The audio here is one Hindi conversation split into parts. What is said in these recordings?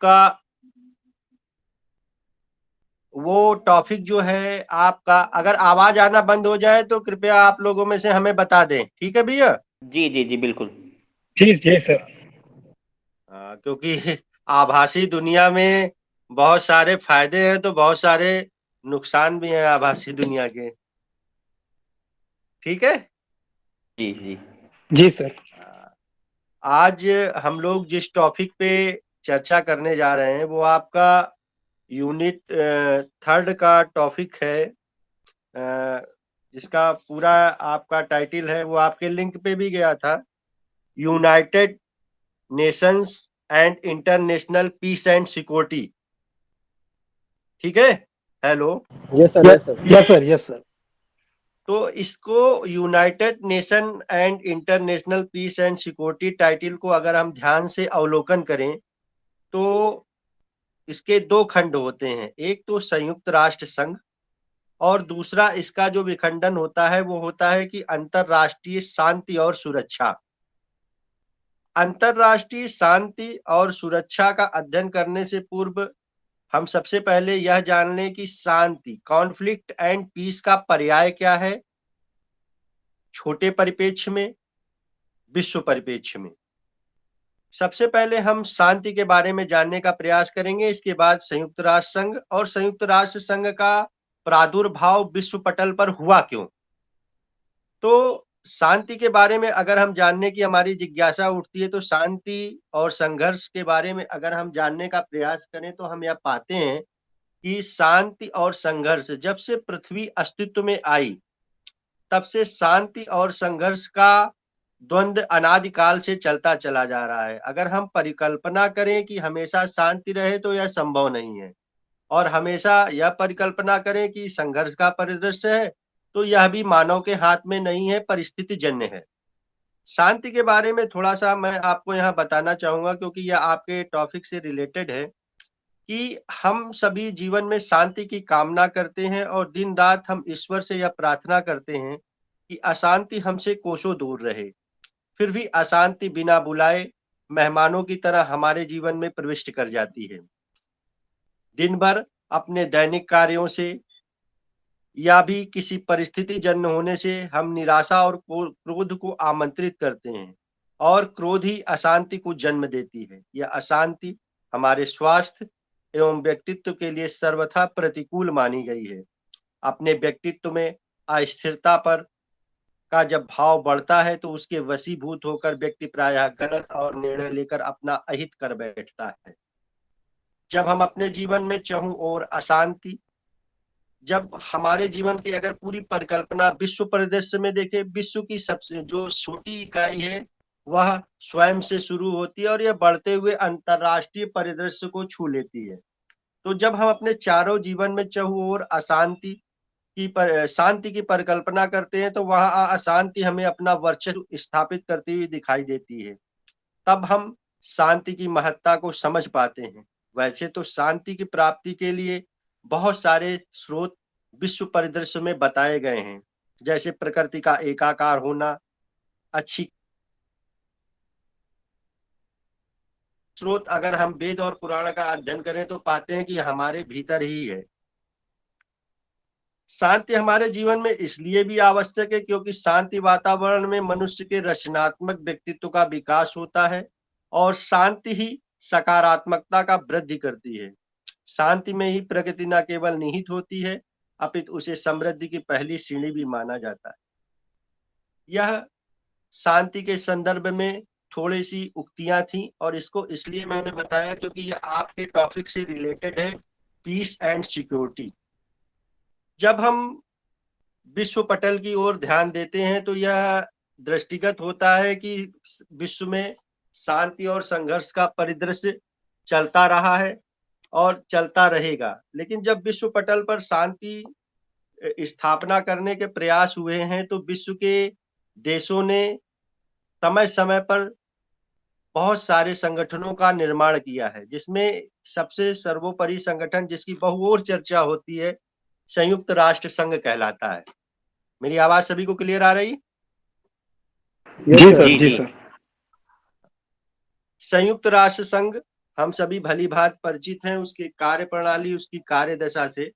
आपका वो टॉपिक जो है आपका, अगर आवाज आना बंद हो जाए तो कृपया आप लोगों में से हमें बता दें, ठीक है भैया? जी जी जी बिल्कुल। जी जी सर। क्योंकि आभासी दुनिया में बहुत सारे फायदे हैं तो बहुत सारे नुकसान भी हैं आभासी दुनिया के, ठीक है? जी जी जी सर। आज हम लोग जिस टॉपिक पे चर्चा करने जा रहे हैं वो आपका यूनिट थर्ड का टॉपिक है। जिसका पूरा आपका टाइटल है वो आपके लिंक पे भी गया था, United Nations and international peace and security, ठीक है? Hello. Yes sir, yes sir, yes sir, yes sir. तो इसको United Nation and international peace and security title को अगर हम ध्यान से अवलोकन करें तो इसके दो खंड होते हैं, एक तो संयुक्त राष्ट्र संघ और दूसरा इसका जो विखंडन होता है वो होता है कि अंतरराष्ट्रीय शांति और सुरक्षा। अंतरराष्ट्रीय शांति और सुरक्षा का अध्ययन करने से पूर्व हम सबसे पहले यह जान लें कि शांति, कॉन्फ्लिक्ट एंड पीस का पर्याय क्या है छोटे परिप्रेक्ष्य में, विश्व परिप्रेक्ष्य में। सबसे पहले हम शांति के बारे में जानने का प्रयास करेंगे, इसके बाद संयुक्त राष्ट्र संघ और संयुक्त राष्ट्र संघ का प्रादुर्भाव विश्व पटल पर हुआ क्यों। तो शांति के बारे में अगर हम जानने की हमारी जिज्ञासा उठती है तो शांति और संघर्ष के बारे में अगर हम जानने का प्रयास करें तो हम यह पाते हैं कि शांति और संघर्ष जब से पृथ्वी अस्तित्व में आई तब से शांति और संघर्ष का द्वंद्व अनादिकाल से चलता चला जा रहा है। अगर हम परिकल्पना करें कि हमेशा शांति रहे तो यह संभव नहीं है, और हमेशा यह परिकल्पना करें कि संघर्ष का परिदृश्य है तो यह भी मानव के हाथ में नहीं है, परिस्थिति जन्य है। शांति के बारे में थोड़ा सा मैं आपको यहाँ बताना चाहूंगा क्योंकि यह आपके टॉपिक से रिलेटेड है कि हम सभी जीवन में शांति की कामना करते हैं और दिन रात हम ईश्वर से यह प्रार्थना करते हैं कि अशांति हमसे कोसों दूर रहे। फिर भी अशांति बिना बुलाए मेहमानों की तरह हमारे जीवन में प्रविष्ट कर जाती है। दिन भर अपने दैनिक कार्यों से या भी किसी परिस्थिति जन्य होने से हम निराशा और क्रोध को आमंत्रित करते हैं और क्रोध ही अशांति को जन्म देती है। यह अशांति हमारे स्वास्थ्य एवं व्यक्तित्व के लिए सर्वथा प्रतिकूल मानी गई है। अपने व्यक्तित्व में अस्थिरता पर का जब भाव बढ़ता है तो उसके वशीभूत होकर व्यक्ति प्रायः गलत और निर्णय लेकर अपना अहित कर बैठता है। जब हम अपने जीवन में चाहूं और अशांति, जब हमारे जीवन की अगर पूरी परिकल्पना विश्व परिदृश्य में देखें, विश्व की सबसे जो छोटी इकाई है वह स्वयं से शुरू होती है और यह बढ़ते हुए अंतरराष्ट्रीय परिदृश्य को छू लेती है। तो जब हम अपने चारों जीवन में चाहूं और अशांति शांति की परिकल्पना करते हैं तो वहां अशांति हमें अपना वर्चस्व स्थापित करती हुई दिखाई देती है। तब हम शांति की महत्ता को समझ पाते हैं। वैसे तो शांति की प्राप्ति के लिए बहुत सारे स्रोत विश्व परिदृश्य में बताए गए हैं, जैसे प्रकृति का एकाकार होना, अच्छी स्रोत अगर हम वेद और पुराण का अध्ययन करें तो पाते हैं कि हमारे भीतर ही है। शांति हमारे जीवन में इसलिए भी आवश्यक है क्योंकि शांति वातावरण में मनुष्य के रचनात्मक व्यक्तित्व का विकास होता है और शांति ही सकारात्मकता का वृद्धि करती है। शांति में ही प्रगति न केवल निहित होती है अपितु उसे समृद्धि की पहली सीढ़ी भी माना जाता है। यह शांति के संदर्भ में थोड़ी सी उक्तियां थी और इसको इसलिए मैंने बताया क्योंकि यह आपके टॉपिक से रिलेटेड है, पीस एंड सिक्योरिटी। जब हम विश्व पटल की ओर ध्यान देते हैं तो यह दृष्टिगत होता है कि विश्व में शांति और संघर्ष का परिदृश्य चलता रहा है और चलता रहेगा। लेकिन जब विश्व पटल पर शांति स्थापना करने के प्रयास हुए हैं तो विश्व के देशों ने समय समय पर बहुत सारे संगठनों का निर्माण किया है, जिसमें सबसे सर्वोपरि संगठन जिसकी बहुओर चर्चा होती है संयुक्त राष्ट्र संघ कहलाता है। मेरी आवाज सभी को क्लियर आ रही? जी सर, जी जी जी सर। संयुक्त राष्ट्र संघ हम सभी भली भांति परिचित हैं उसकी कार्य प्रणाली, उसकी कार्य दशा से।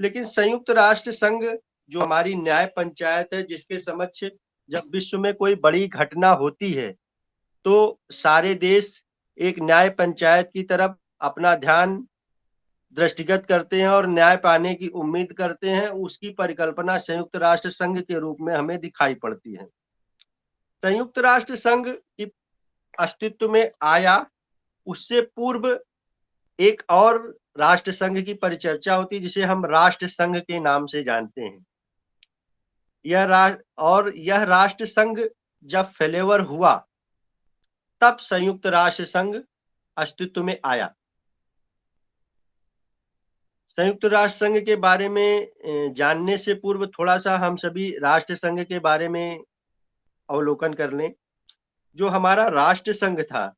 लेकिन संयुक्त राष्ट्र संघ जो हमारी न्याय पंचायत है, जिसके समक्ष जब विश्व में कोई बड़ी घटना होती है तो सारे देश एक न्याय पंचायत की तरफ अपना ध्यान दृष्टिगत करते हैं और न्याय पाने की उम्मीद करते हैं। उसकी परिकल्पना संयुक्त राष्ट्र संघ के रूप में हमें दिखाई पड़ती है। संयुक्त राष्ट्र संघ की अस्तित्व में आया उससे पूर्व एक और राष्ट्र संघ की परिचर्चा होती है, जिसे हम राष्ट्र संघ के नाम से जानते हैं। यह राष्ट्र संघ जब फेल्योर हुआ तब संयुक्त राष्ट्र संघ अस्तित्व में आया। संयुक्त राष्ट्र संघ के बारे में जानने से पूर्व थोड़ा सा हम सभी राष्ट्र संघ के बारे में अवलोकन कर लें। जो हमारा राष्ट्र संघ था,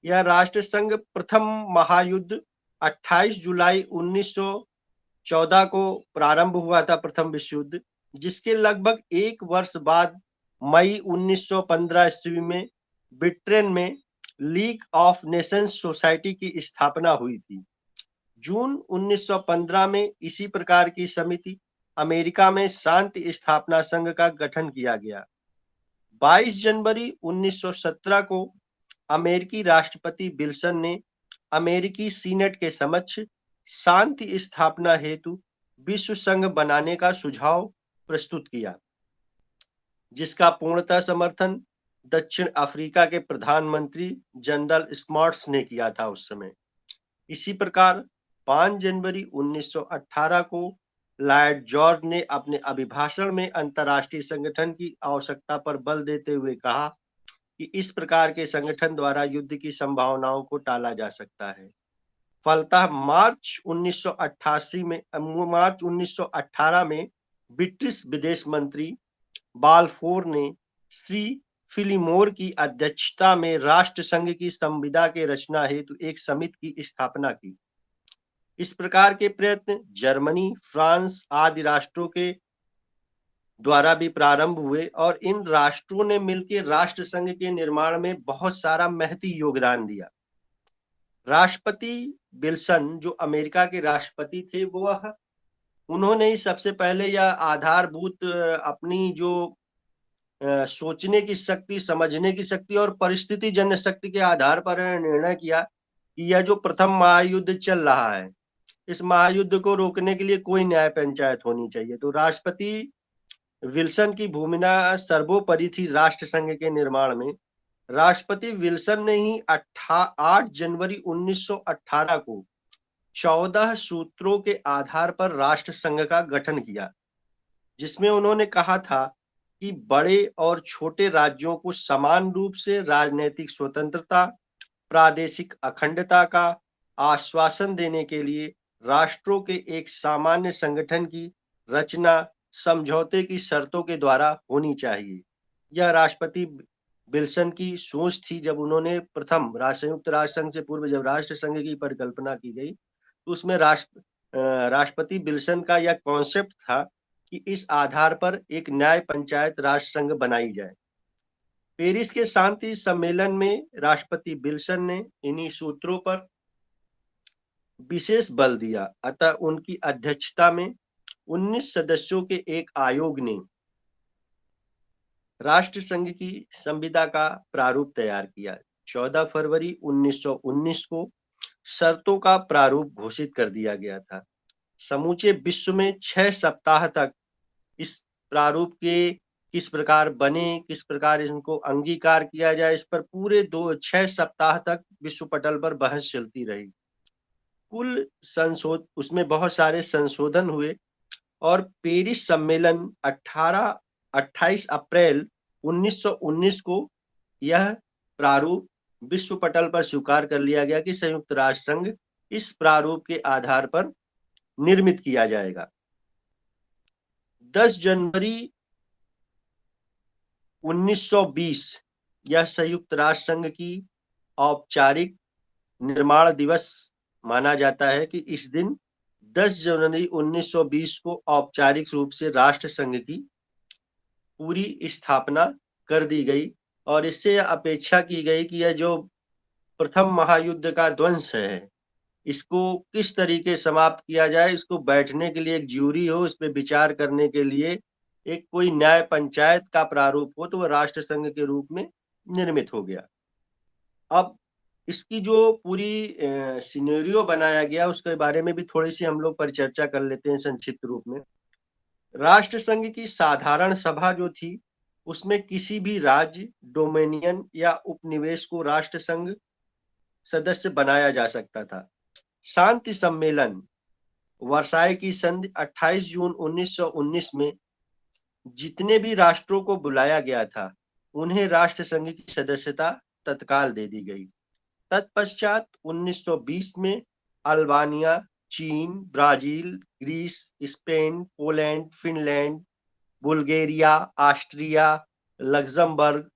यह राष्ट्र संघ प्रथम महायुद्ध 28 जुलाई 1914 को प्रारंभ हुआ था, प्रथम विश्व युद्ध, जिसके लगभग एक वर्ष बाद मई 1915 ईस्वी में ब्रिटेन में लीग ऑफ नेशंस सोसाइटी की स्थापना हुई थी। जून 1915 में इसी प्रकार की समिति अमेरिका में शांति स्थापना संघ का गठन किया गया। 22 जनवरी 1917 को अमेरिकी राष्ट्रपति विल्सन ने अमेरिकी सीनेट के समक्ष शांति स्थापना हेतु विश्व संघ बनाने का सुझाव प्रस्तुत किया, जिसका पूर्णतः समर्थन दक्षिण अफ्रीका के प्रधानमंत्री जनरल स्मॉट्स ने किया था उस समय। इसी प्रकार 5 जनवरी 1918 को लॉर्ड जॉर्ज ने अपने अभिभाषण में अंतर्राष्ट्रीय संगठन की आवश्यकता पर बल देते हुए कहा कि इस प्रकार के संगठन द्वारा युद्ध की संभावनाओं को टाला जा सकता है। फलतः मार्च 1918 में ब्रिटिश विदेश मंत्री बालफोर ने श्री फिलीमोर की अध्यक्षता में राष्ट्र संघ की संविदा के रचना हेतु एक समिति की स्थापना की। इस प्रकार के प्रयत्न जर्मनी, फ्रांस आदि राष्ट्रों के द्वारा भी प्रारंभ हुए और इन राष्ट्रों ने मिलकर राष्ट्र संघ के निर्माण में बहुत सारा महती योगदान दिया। राष्ट्रपति विल्सन जो अमेरिका के राष्ट्रपति थे, उन्होंने ही सबसे पहले यह आधारभूत अपनी जो सोचने की शक्ति, समझने की शक्ति और परिस्थिति जन्य शक्ति के आधार पर निर्णय किया कि यह जो प्रथम महायुद्ध चल रहा है, इस महायुद्ध को रोकने के लिए कोई न्याय पंचायत होनी चाहिए। तो राष्ट्रपति विल्सन की भूमिका सर्वोपरि थी राष्ट्र संघ के निर्माण में। राष्ट्रपति विल्सन ने ही 8 जनवरी 1918 को 14 सूत्रों के आधार पर राष्ट्र संघ का गठन किया, जिसमें उन्होंने कहा था कि बड़े और छोटे राज्यों को समान रूप से राजनीतिक स्वतंत्रता, प्रादेशिक अखंडता का आश्वासन देने के लिए राष्ट्रों के एक सामान्य संगठन की रचना समझौते की शर्तों के द्वारा होनी चाहिए। यह राष्ट्रपति विल्सन की सोच थी जब उन्होंने प्रथम संयुक्त राष्ट्र संघ से पूर्व जब राष्ट्र संघ की परिकल्पना की गई, तो उसमें राष्ट्रपति विल्सन का यह कॉन्सेप्ट था कि इस आधार पर एक न्याय पंचायत राष्ट्र संघ बनाई जाए। पेरिस के शांति सम्मेलन में राष्ट्रपति विल्सन ने इन्हीं सूत्रों पर विशेष बल दिया। अतः उनकी अध्यक्षता में 19 सदस्यों के एक आयोग ने राष्ट्र संघ की संविदा का प्रारूप तैयार किया। 14 फरवरी 1919 को शर्तों का प्रारूप घोषित कर दिया गया था। समूचे विश्व में 6 सप्ताह तक इस प्रारूप के किस प्रकार बने, किस प्रकार इनको अंगीकार किया जाए, इस पर पूरे 6 सप्ताह तक विश्व पटल पर बहस चलती रही। कुल उसमें बहुत सारे संशोधन हुए और पेरिस सम्मेलन 28 अप्रैल 1919 को यह प्रारूप विश्व पटल पर स्वीकार कर लिया गया कि संयुक्त राष्ट्र संघ इस प्रारूप के आधार पर निर्मित किया जाएगा। 10 जनवरी 1920 यह संयुक्त राष्ट्र संघ की औपचारिक निर्माण दिवस माना जाता है कि इस दिन 10 जनवरी 1920 को औपचारिक रूप से राष्ट्र संघ की पूरी स्थापना कर दी गई और इससे अपेक्षा की गई कि यह जो प्रथम महायुद्ध का ध्वंस है, इसको किस तरीके समाप्त किया जाए, इसको बैठने के लिए एक ज्यूरी हो, इस पे विचार करने के लिए एक कोई न्याय पंचायत का प्रारूप हो, तो वह राष्ट्र संघ के रूप में निर्मित हो गया। अब इसकी जो पूरी सिनेरियो बनाया गया उसके बारे में भी थोड़ी सी हम लोग परिचर्चा कर लेते हैं संक्षिप्त रूप में। राष्ट्र संघ की साधारण सभा जो थी, उसमें किसी भी राज्य, डोमेनियन या उपनिवेश को राष्ट्र संघ सदस्य बनाया जा सकता था। शांति सम्मेलन वर्साई की संधि 28 जून 1919 में जितने भी राष्ट्रों को बुलाया गया था, उन्हें राष्ट्र संघ की सदस्यता तत्काल दे दी गई। तत्पश्चात 1920 में अल्बानिया, चीन, Brazil, Greece, Spain, Poland, Finland, Bulgaria, Austria, Luxembourg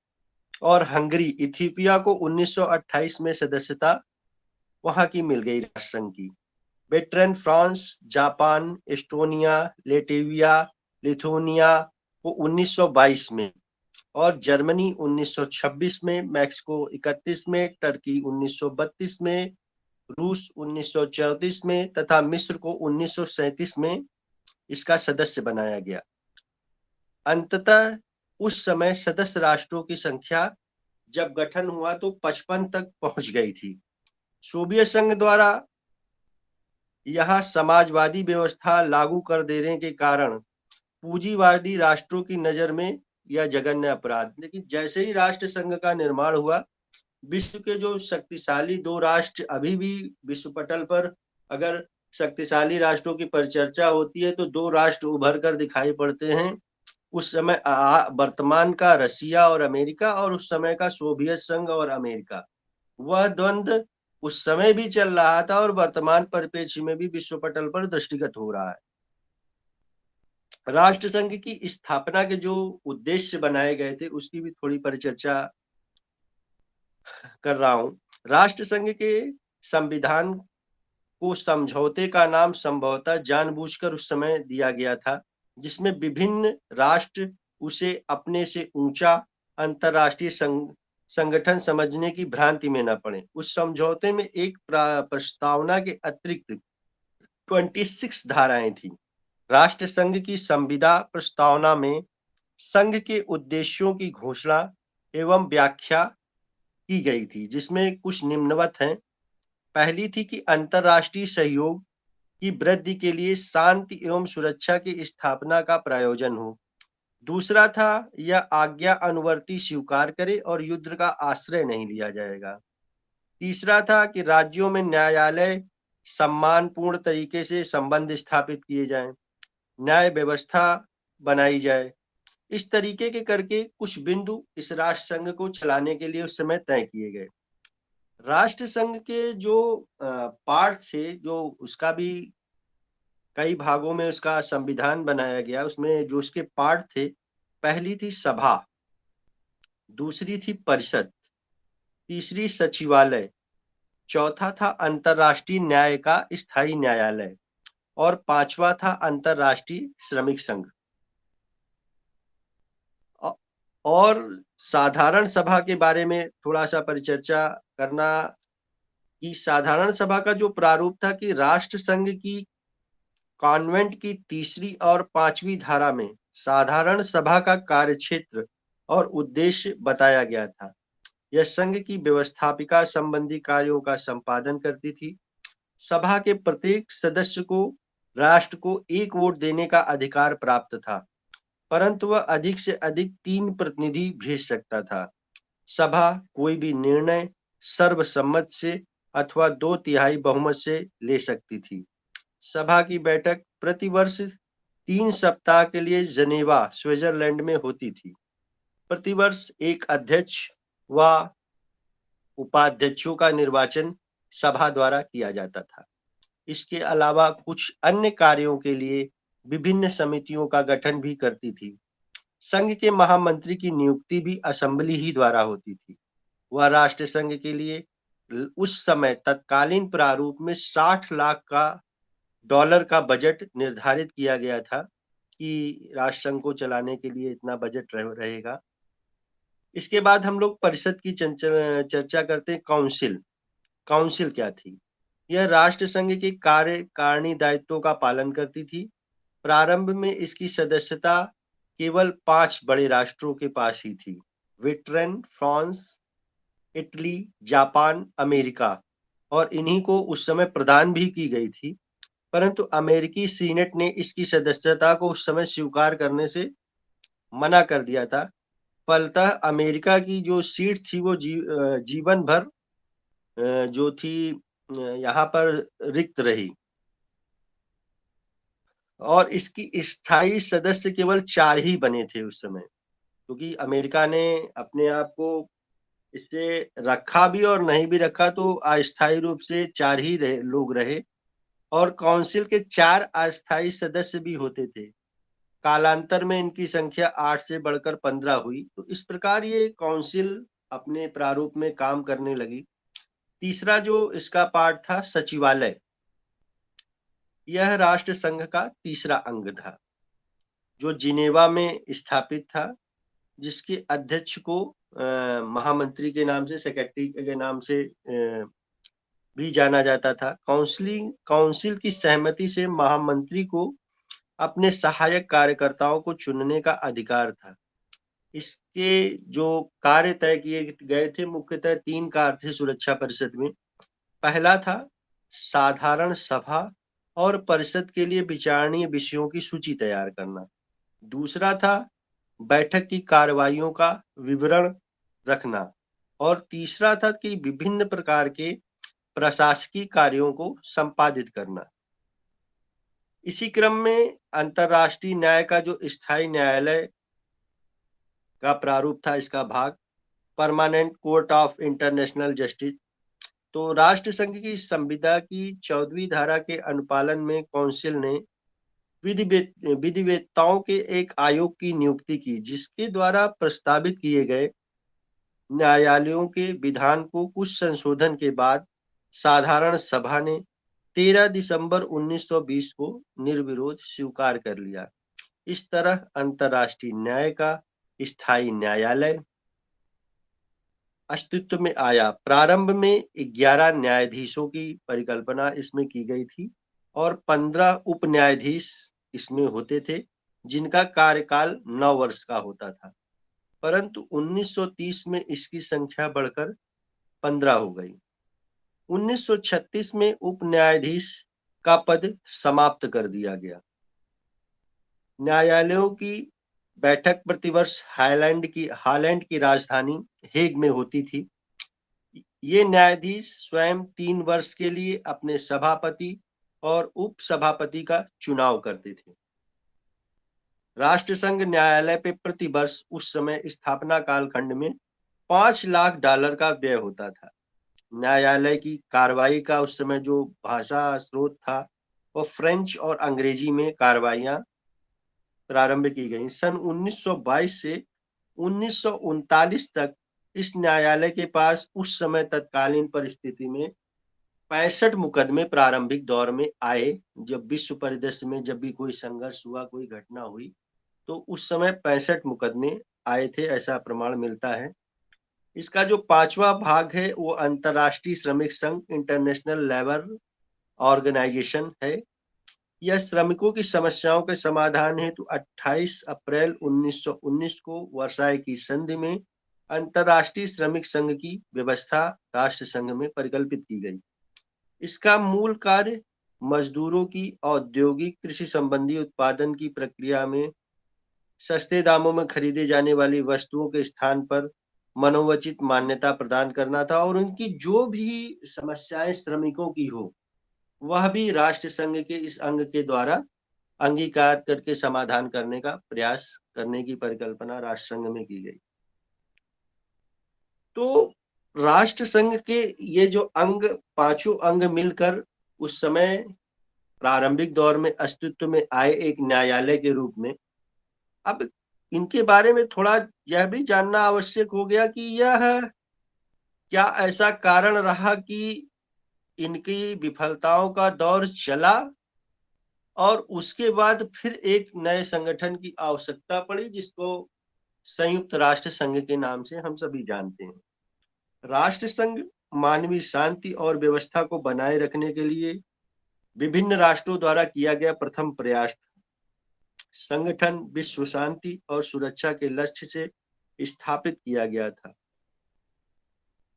और हंगरी, इथियोपिया को 1928 में सदस्यता वहां की मिल गई राष्ट्र संघ की। Britain, France, Japan, Estonia, Latvia, Lithuania को 1922 में और जर्मनी 1926 में, मैक्सिको 31 में, टर्की 1932 में, रूस 1934 में तथा मिस्र को 1937 में इसका सदस्य बनाया गया। अंततः उस समय सदस्य राष्ट्रों की संख्या जब गठन हुआ तो 55 तक पहुंच गई थी। सोवियत संघ द्वारा यह समाजवादी व्यवस्था लागू कर देने के कारण पूंजीवादी राष्ट्रों की नजर में यह जघन्य अपराध, लेकिन जैसे ही राष्ट्र संघ का निर्माण हुआ, विश्व के जो शक्तिशाली दो राष्ट्र अभी भी विश्व पटल पर अगर शक्तिशाली राष्ट्रों की परिचर्चा होती है तो दो राष्ट्र उभर कर दिखाई पड़ते हैं। उस समय वर्तमान का रसिया और अमेरिका और उस समय का सोवियत संघ और अमेरिका, वह द्वंद्व उस समय भी चल रहा था और वर्तमान परिप्रेक्ष्य में भी विश्व पटल पर दृष्टिगत हो रहा है। राष्ट्र संघ की स्थापना के जो उद्देश्य बनाए गए थे उसकी भी थोड़ी परिचर्चा कर रहा हूं। राष्ट्र संघ के संविधान को समझौते का नाम संभवतः जानबूझकर उस समय दिया गया था, जिसमें विभिन्न राष्ट्र उसे अपने से ऊंचा अंतरराष्ट्रीय संगठन समझने की भ्रांति में न पड़े। उस समझौते में एक प्रस्तावना के अतिरिक्त 26 धाराएं थी। राष्ट्र संघ की संविदा प्रस्तावना में संघ के उद्देश्यों की घोषणा एवं व्याख्या की गई थी, जिसमें कुछ निम्नवत हैं। पहली थी कि अंतरराष्ट्रीय सहयोग की वृद्धि के लिए शांति एवं सुरक्षा की स्थापना का प्रयोजन हो। दूसरा था यह आज्ञा अनुवर्ती स्वीकार करे और युद्ध का आश्रय नहीं लिया जाएगा। तीसरा था कि राज्यों में न्यायालय सम्मानपूर्ण तरीके से संबंध स्थापित किए जाएं, न्याय व्यवस्था बनाई जाए। इस तरीके के करके कुछ बिंदु इस राष्ट्र संघ को चलाने के लिए उस समय तय किए गए। राष्ट्र संघ के जो पार्ट थे, जो उसका भी कई भागों में उसका संविधान बनाया गया, उसमें जो उसके पार्ट थे, पहली थी सभा, दूसरी थी परिषद, तीसरी सचिवालय, चौथा था अंतरराष्ट्रीय न्याय का स्थायी न्यायालय और पांचवा था अंतरराष्ट्रीय श्रमिक संघ। और साधारण सभा के बारे में थोड़ा सा परिचर्चा करना कि साधारण सभा का जो प्रारूप था कि राष्ट्र संघ की कॉन्वेंट की 3री और 5वीं धारा में साधारण सभा का कार्यक्षेत्र और उद्देश्य बताया गया था। यह संघ की व्यवस्थापिका संबंधी कार्यों का संपादन करती थी। सभा के प्रत्येक सदस्य को राष्ट्र को 1 वोट देने का अधिकार प्राप्त था, परंतु वह अधिक से अधिक 3 प्रतिनिधि भेज सकता था। सभा कोई भी निर्णय सर्वसम्मत से अथवा 2/3 बहुमत से ले सकती थी। सभा की बैठक प्रतिवर्ष 3 सप्ताह के लिए जनेवा, स्विट्जरलैंड में होती थी। प्रतिवर्ष एक अध्यक्ष व उपाध्यक्षों का निर्वाचन सभा द्वारा किया जाता था। इसके अलावा कुछ अन्य कार्यों के लिए विभिन्न समितियों का गठन भी करती थी। संघ के महामंत्री की नियुक्ति भी असेंबली ही द्वारा होती थी। वह राष्ट्र संघ के लिए उस समय तत्कालीन प्रारूप में 60 लाख का डॉलर का बजट निर्धारित किया गया था कि राष्ट्र संघ को चलाने के लिए इतना बजट रहेगा। इसके बाद हम लोग परिषद की चर्चा करते हैं। काउंसिल, काउंसिल क्या थी? यह राष्ट्र संघ के कार्यकारिणी दायित्वों का पालन करती थी। प्रारंभ में इसकी सदस्यता केवल 5 बड़े राष्ट्रों के पास ही थी: Britain, France, Italy, Japan, America, और इन्हीं को उस समय प्रदान भी की गई थी। परंतु अमेरिकी सीनेट ने इसकी सदस्यता को उस समय स्वीकार करने से मना कर दिया था। फलतः अमेरिका की जो सीट थी वो जीवन भर जो थी यहाँ पर रिक्त रही, और इसकी स्थायी सदस्य केवल 4 ही बने थे उस समय, क्योंकि अमेरिका ने अपने आप को इससे रखा भी और नहीं भी रखा, तो अस्थायी रूप से 4 ही लोग रहे, और काउंसिल के 4 अस्थायी सदस्य भी होते थे। कालांतर में इनकी संख्या 8 से बढ़कर 15 हुई। तो इस प्रकार ये काउंसिल अपने प्रारूप में काम करने लगी। तीसरा जो इसका पार्ट था, सचिवालय, यह राष्ट्र संघ का तीसरा अंग था, जो जिनेवा में स्थापित था, जिसके अध्यक्ष को महामंत्री के नाम से, सेक्रेटरी के नाम से भी जाना जाता था। काउंसिल की सहमति से महामंत्री को अपने सहायक कार्यकर्ताओं को चुनने का अधिकार था। इसके जो कार्य तय किए गए थे, मुख्यतः 3 कार्य थे सुरक्षा परिषद में। पहला था साधारण सभा और परिषद के लिए विचारणीय विषयों की सूची तैयार करना। दूसरा था बैठक की कार्रवाइयों का विवरण रखना, और तीसरा था कि विभिन्न प्रकार के प्रशासकीय कार्यों को संपादित करना। इसी क्रम में अंतर्राष्ट्रीय न्याय का जो स्थायी न्यायालय का प्रारूप था, इसका भाग permanent court of international justice. तो राष्ट्र संघ की संविदा की 14वीं धारा के अनुपालन में काउंसिल ने विधिवेत्ताओं के एक आयोग की नियुक्ति की, जिसके द्वारा प्रस्तावित किए गए न्यायालयों के विधान को कुछ संशोधन के बाद साधारण सभा ने 13 दिसंबर 1920 को निर्विरोध स्वीकार कर लिया। इस तरह अंतर्राष्ट्रीय न्याय का स्थायी न्यायालय अस्तित्व में आया। प्रारंभ में 11 न्यायाधीशों की परिकल्पना इसमें की गई थी, और 15 उप न्यायाधीश इसमें होते थे, जिनका कार्यकाल 9 वर्ष का होता था। परंतु 1930 में इसकी संख्या बढ़कर 15 हो गई। 1936 में उप न्यायाधीश का पद समाप्त कर दिया गया। न्यायालयों की बैठक प्रतिवर्ष हालैंड की राजधानी हेग में होती थी। ये न्यायाधीश स्वयं 3 वर्ष के लिए अपने सभापति और उप सभापति का चुनाव करते थे। राष्ट्रसंघ न्यायालय पे प्रति वर्ष उस समय स्थापना कालखंड में $5 लाख का व्यय होता था। न्यायालय की कार्रवाई का उस समय जो भाषा स्रोत था, वो फ्रेंच और अंग्रेजी में कार्रवाइयां प्रारंभ की गई। सन 1922 से 1939 तक इस न्यायालय के पास उस समय तत्कालीन परिस्थिति में 65 मुकदमे प्रारंभिक दौर में आए। जब विश्व परिदृश्य में जब भी कोई संघर्ष हुआ, कोई घटना हुई, तो उस समय 65 मुकदमे आए थे, ऐसा प्रमाण मिलता है। इसका जो 5वां भाग है वो अंतर्राष्ट्रीय श्रमिक संघ, इंटरनेशनल लेबर ऑर्गेनाइजेशन है। यह श्रमिकों की समस्याओं के समाधान हेतु 28 अप्रैल 1919 को वर्साई की संधि में अंतर्राष्ट्रीय श्रमिक संघ की व्यवस्था राष्ट्र संघ में परिकल्पित की गई। इसका मूल कार्य मजदूरों की औद्योगिक कृषि संबंधी उत्पादन की प्रक्रिया में सस्ते दामों में खरीदे जाने वाली वस्तुओं के स्थान पर मनोवचित मान्यता प्रदान करना था, और उनकी जो भी समस्याएं श्रमिकों की हो, वह भी राष्ट्र संघ के इस अंग के द्वारा अंगीकार करके समाधान करने का प्रयास करने की परिकल्पना राष्ट्र संघ में की गई। तो राष्ट्र संघ के ये जो अंग, 5 अंग मिलकर उस समय प्रारंभिक दौर में अस्तित्व में आए एक न्यायालय के रूप में। अब इनके बारे में थोड़ा यह भी जानना आवश्यक हो गया कि यह क्या ऐसा कारण रहा कि इनकी विफलताओं का दौर चला और उसके बाद फिर एक नए संगठन की आवश्यकता पड़ी, जिसको संयुक्त राष्ट्र संघ के नाम से हम सभी जानते हैं। राष्ट्र संघ मानवीय शांति और व्यवस्था को बनाए रखने के लिए विभिन्न राष्ट्रों द्वारा किया गया प्रथम प्रयास था। संगठन विश्व शांति और सुरक्षा के लक्ष्य से स्थापित किया गया था,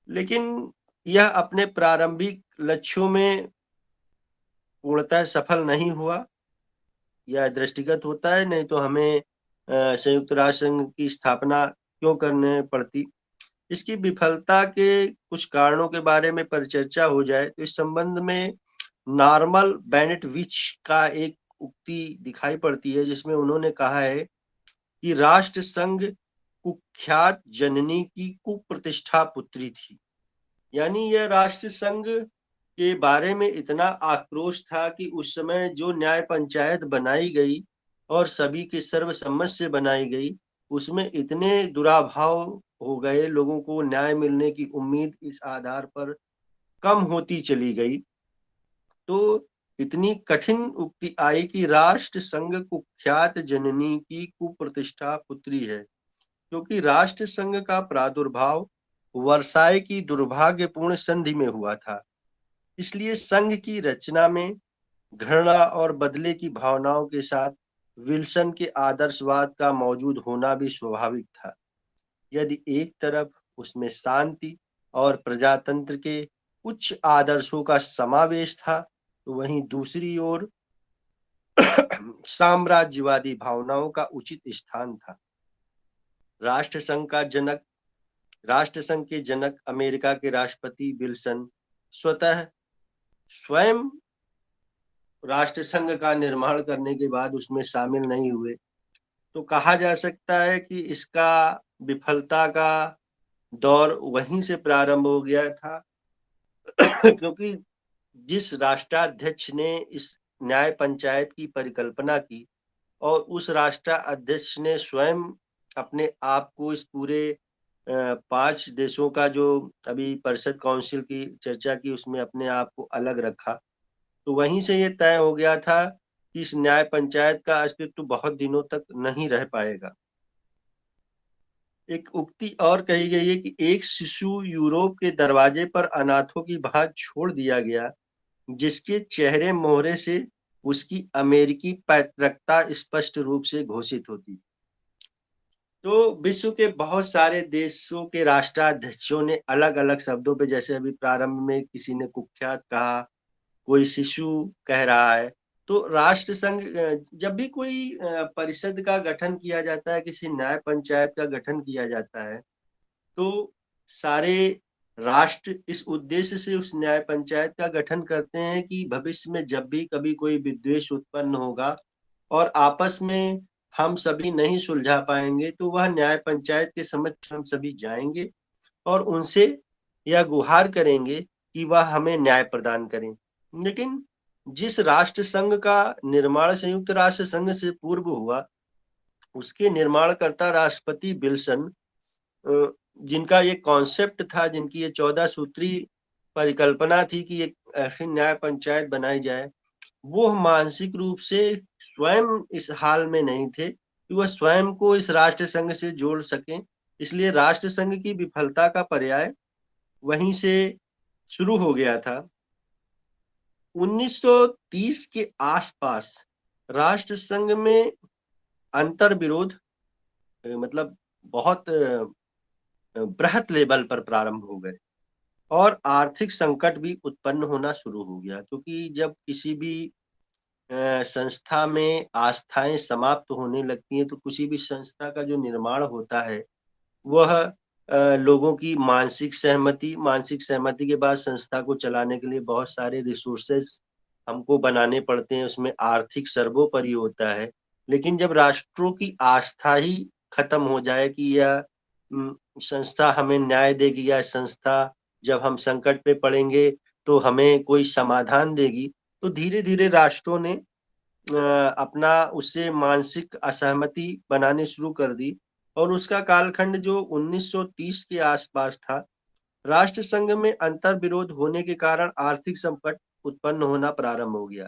लेकिन यह अपने प्रारंभिक लक्ष्यों में पूर्णतः सफल नहीं हुआ। यह दृष्टिगत होता है, नहीं तो हमें संयुक्त राष्ट्र संघ की स्थापना क्यों करने पड़ती। इसकी विफलता के कुछ कारणों के बारे में परिचर्चा हो जाए तो इस संबंध में नॉर्मन बेनेटविच का एक उक्ति दिखाई पड़ती है, जिसमें उन्होंने कहा है कि राष्ट्र संघ कुख्यात जननी की कुप्रतिष्ठा पुत्री थी। यानी यह राष्ट्र संघ के बारे में इतना आक्रोश था कि उस समय जो न्याय पंचायत बनाई गई और सभी के सर्वसम्मत से बनाई गई, उसमें इतने दुराभाव हो गए, लोगों को न्याय मिलने की उम्मीद इस आधार पर कम होती चली गई। तो इतनी कठिन उक्ति आई कि राष्ट्र संघ कुख्यात जननी की कुप्रतिष्ठा पुत्री है, क्योंकि राष्ट्र संघ का प्रादुर्भाव वर्साय की दुर्भाग्यपूर्ण संधि में हुआ था। इसलिए संघ की रचना में घृणा और बदले की भावनाओं के साथ विल्सन के आदर्शवाद का मौजूद होना भी स्वाभाविक था। यदि एक तरफ उसमें शांति और प्रजातंत्र के उच्च आदर्शों का समावेश था, तो वहीं दूसरी ओर साम्राज्यवादी भावनाओं का उचित स्थान था। राष्ट्र संघ के जनक अमेरिका के राष्ट्रपति विल्सन स्वयं राष्ट्र संघ का निर्माण करने के बाद उसमें शामिल नहीं हुए। तो कहा जा सकता है कि इसका विफलता का दौर वहीं से प्रारंभ हो गया था, क्योंकि जिस राष्ट्राध्यक्ष ने इस न्याय पंचायत की परिकल्पना की और उस राष्ट्राध्यक्ष ने स्वयं अपने आप को इस पूरे 5 देशों का जो अभी परिषद काउंसिल की चर्चा की, उसमें अपने आप को अलग रखा, तो वहीं से ये तय हो गया था कि इस न्याय पंचायत का अस्तित्व बहुत दिनों तक नहीं रह पाएगा। एक उक्ति और कही गई है कि एक शिशु यूरोप के दरवाजे पर अनाथों की भांति छोड़ दिया गया, जिसके चेहरे मोहरे से उसकी अमेरिकी पैतृकता स्पष्ट रूप से घोषित होती। तो विश्व के बहुत सारे देशों के राष्ट्राध्यक्षों ने अलग अलग शब्दों पे, जैसे अभी प्रारंभ में किसी ने कुख्यात कहा, कोई शिशु कह रहा है। तो राष्ट्र संघ जब भी कोई परिषद का गठन किया जाता है, किसी न्याय पंचायत का गठन किया जाता है, तो सारे राष्ट्र इस उद्देश्य से उस न्याय पंचायत का गठन करते हैं कि भविष्य में जब भी कभी कोई विद्वेष उत्पन्न होगा और आपस में हम सभी नहीं सुलझा पाएंगे, तो वह न्याय पंचायत के समक्ष हम सभी जाएंगे और उनसे यह गुहार करेंगे कि वह हमें न्याय प्रदान करें। लेकिन जिस राष्ट्र संघ का निर्माण संयुक्त राष्ट्र संघ से पूर्व हुआ, उसके निर्माणकर्ता राष्ट्रपति विल्सन, जिनका ये कॉन्सेप्ट था, जिनकी ये 14 सूत्री परिकल्पना थी कि एक ऐसी न्याय पंचायत बनाई जाए, वो मानसिक रूप से स्वयं इस हाल में नहीं थे कि वह स्वयं को इस राष्ट्र संघ से जोड़ सकें। इसलिए राष्ट्र संघ की विफलता का पर्याय वहीं से शुरू हो गया था। 1930 के आसपास राष्ट्र संघ में अंतर विरोध मतलब बहुत बृहत लेवल पर प्रारंभ हो गए और आर्थिक संकट भी उत्पन्न होना शुरू हो गया, क्योंकि जब किसी भी संस्था में आस्थाएं समाप्त होने लगती हैं, तो किसी भी संस्था का जो निर्माण होता है वह लोगों की मानसिक सहमति के बाद संस्था को चलाने के लिए बहुत सारे रिसोर्सेस हमको बनाने पड़ते हैं, उसमें आर्थिक सर्वोपरि होता है। लेकिन जब राष्ट्रों की आस्था ही खत्म हो जाए कि यह संस्था हमें न्याय देगी या संस्था जब हम संकट पे पड़ेंगे तो हमें कोई समाधान देगी, तो धीरे धीरे राष्ट्रों ने अपना उससे मानसिक असहमति बनाने शुरू कर दी और उसका कालखंड जो 1930 के आसपास था, राष्ट्र संघ में अंतर विरोध होने के कारण आर्थिक संकट उत्पन्न होना प्रारंभ हो गया।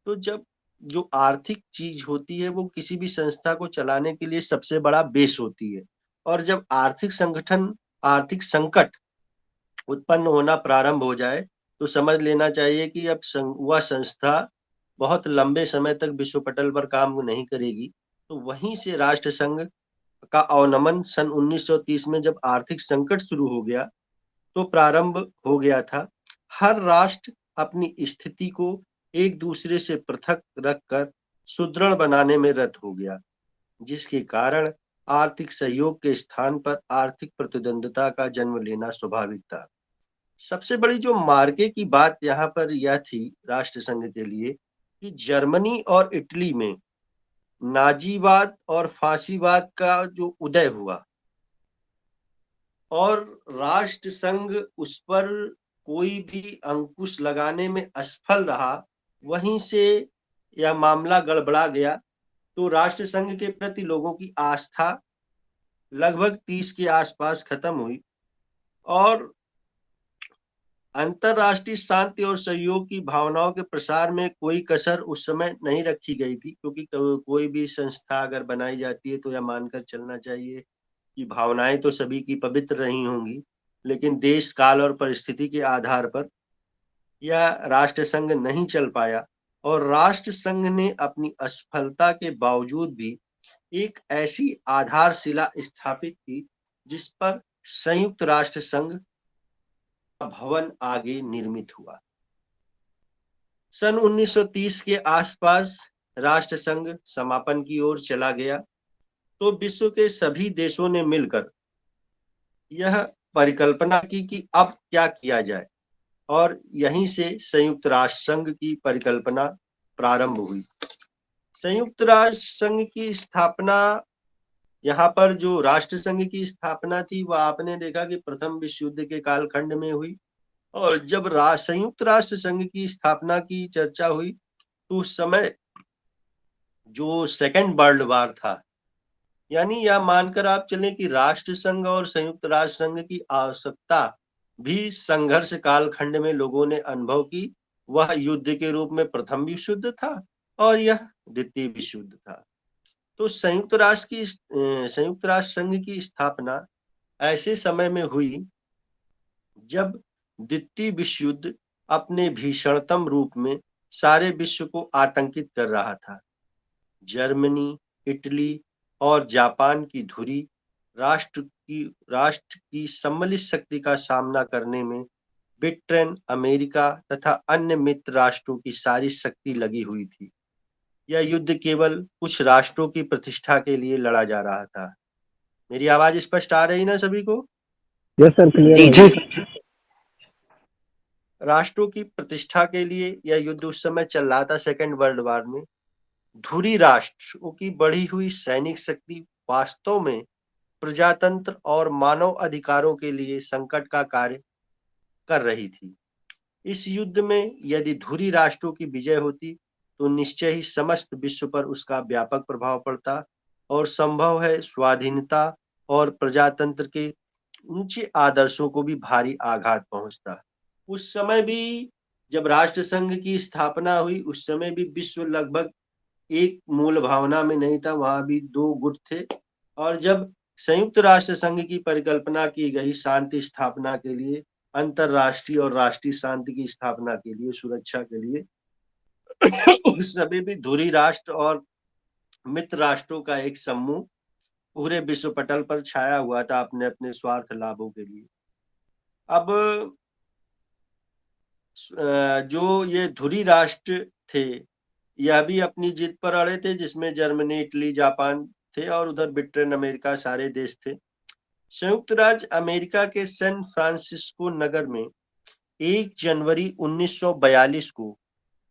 तो जब जो आर्थिक चीज होती है वो किसी भी संस्था को चलाने के लिए सबसे बड़ा बेस होती है, और जब आर्थिक संकट उत्पन्न होना प्रारंभ हो जाए तो समझ लेना चाहिए कि अब वह संस्था बहुत लंबे समय तक विश्व पटल पर काम नहीं करेगी। तो वहीं से राष्ट्र संघ का अवनमन सन 1930 में जब आर्थिक संकट शुरू हो गया तो प्रारंभ हो गया था। हर राष्ट्र अपनी स्थिति को एक दूसरे से पृथक रखकर सुदृढ़ बनाने में रत हो गया, जिसके कारण आर्थिक सहयोग के स्थान पर आर्थिक प्रतिद्वंद्विता का जन्म लेना स्वाभाविक था। सबसे बड़ी जो मार्के की बात यहाँ पर यह थी राष्ट्र संघ के लिए कि जर्मनी और इटली में नाजीवाद और फांसीवाद का जो उदय हुआ और राष्ट्र संघ उस पर कोई भी अंकुश लगाने में असफल रहा, वहीं से यह मामला गड़बड़ा गया। तो राष्ट्र संघ के प्रति लोगों की आस्था लगभग 30 के आसपास खत्म हुई और अंतरराष्ट्रीय शांति और सहयोग की भावनाओं के प्रसार में कोई कसर उस समय नहीं रखी गई थी, क्योंकि कोई भी संस्था अगर बनाई जाती है तो यह मानकर चलना चाहिए कि भावनाएं तो सभी की पवित्र रही होंगी, लेकिन देश काल और परिस्थिति के आधार पर यह राष्ट्र संघ नहीं चल पाया और राष्ट्र संघ ने अपनी असफलता के बावजूद भी एक ऐसी आधारशिला स्थापित की जिस पर संयुक्त राष्ट्र संघ का भवन आगे निर्मित हुआ। सन 1930 के आसपास राष्ट्र संघ समापन की ओर चला गया तो विश्व के सभी देशों ने मिलकर यह परिकल्पना की कि अब क्या किया जाए और यहीं से संयुक्त राष्ट्र संघ की परिकल्पना प्रारंभ हुई। संयुक्त राष्ट्र संघ की स्थापना, यहाँ पर जो राष्ट्र संघ की स्थापना थी वह आपने देखा कि प्रथम विश्व युद्ध के कालखंड में हुई और जब संयुक्त राष्ट्र संघ की स्थापना की चर्चा हुई तो उस समय जो सेकेंड वर्ल्ड वार था, यानी यह मानकर आप चलें कि राष्ट्र संघ और संयुक्त राष्ट्र संघ की आवश्यकता भी संघर्ष कालखंड में लोगों ने अनुभव की। वह युद्ध के रूप में प्रथम विश्व युद्ध था और यह द्वितीय विश्व युद्ध था। तो संयुक्त राष्ट्र संघ की स्थापना ऐसे समय में हुई जब द्वितीय विश्व युद्ध अपने भीषणतम रूप में सारे विश्व को आतंकित कर रहा था। जर्मनी, इटली और जापान की धुरी राष्ट्र की सम्मिलित शक्ति का सामना करने में ब्रिटेन, अमेरिका तथा अन्य मित्र राष्ट्रों की सारी शक्ति लगी हुई थी। यह युद्ध केवल कुछ राष्ट्रों की प्रतिष्ठा के लिए लड़ा जा रहा था। मेरी आवाज स्पष्ट आ रही ना सभी को? Yes sir, clear. राष्ट्रों की प्रतिष्ठा के लिए यह युद्ध उस समय चल रहा था सेकेंड वर्ल्ड वार में। धुरी राष्ट्रों की बढ़ी हुई सैनिक शक्ति वास्तव में प्रजातंत्र और मानव अधिकारों के लिए संकट का कार्य कर रही थी। इस युद्ध में यदि धुरी राष्ट्रों की विजय होती तो निश्चय ही समस्त विश्व पर उसका व्यापक प्रभाव पड़ता और संभव है स्वाधीनता और प्रजातंत्र के ऊंचे आदर्शों को भी भारी आघात पहुंचता। उस समय भी जब राष्ट्र संघ की स्थापना हुई उस समय भी विश्व लगभग एक मूल भावना में नहीं था, वहां भी दो गुट थे। और जब संयुक्त राष्ट्र संघ की परिकल्पना की गई शांति स्थापना के लिए, अंतरराष्ट्रीय और राष्ट्रीय शांति की स्थापना के लिए, सुरक्षा के लिए, उस समय भी धुरी राष्ट्र और मित्र राष्ट्रों का एक समूह पूरे विश्व पटल पर छाया हुआ था अपने अपने स्वार्थ लाभों के लिए। अब जो ये धुरी राष्ट्र थे यह भी अपनी जिद पर अड़े थे, जिसमें जर्मनी, इटली, जापान थे और उधर ब्रिटेन, अमेरिका सारे देश थे। संयुक्त राज्य अमेरिका के सैन फ्रांसिस्को नगर में 1 जनवरी 1942 को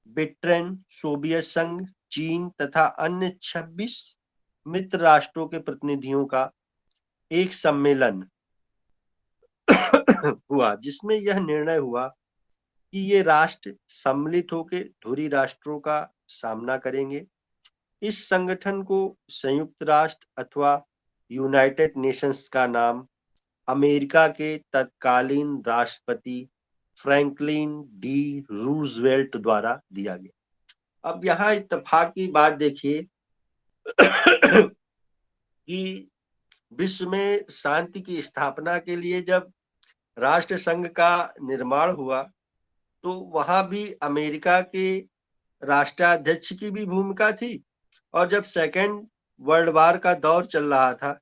ब्रिटेन, सोवियत संघ, चीन तथा अन्य 26 मित्र राष्ट्रों के प्रतिनिधियों का एक सम्मेलन हुआ, जिसमें यह निर्णय हुआ कि ये राष्ट्र सम्मिलित होकर धुरी राष्ट्रों का सामना करेंगे। इस संगठन को संयुक्त राष्ट्र अथवा यूनाइटेड नेशंस का नाम अमेरिका के तत्कालीन राष्ट्रपति फ्रैंकलिन डी रूजवेल्ट द्वारा दिया गया। अब यहाँ इत्तेफाक की बात देखिए कि विश्व में शांति की स्थापना के लिए जब राष्ट्र संघ का निर्माण हुआ, तो वहां भी अमेरिका के राष्ट्राध्यक्ष की भी भूमिका थी, और जब सेकेंड वर्ल्ड वार का दौर चल रहा था,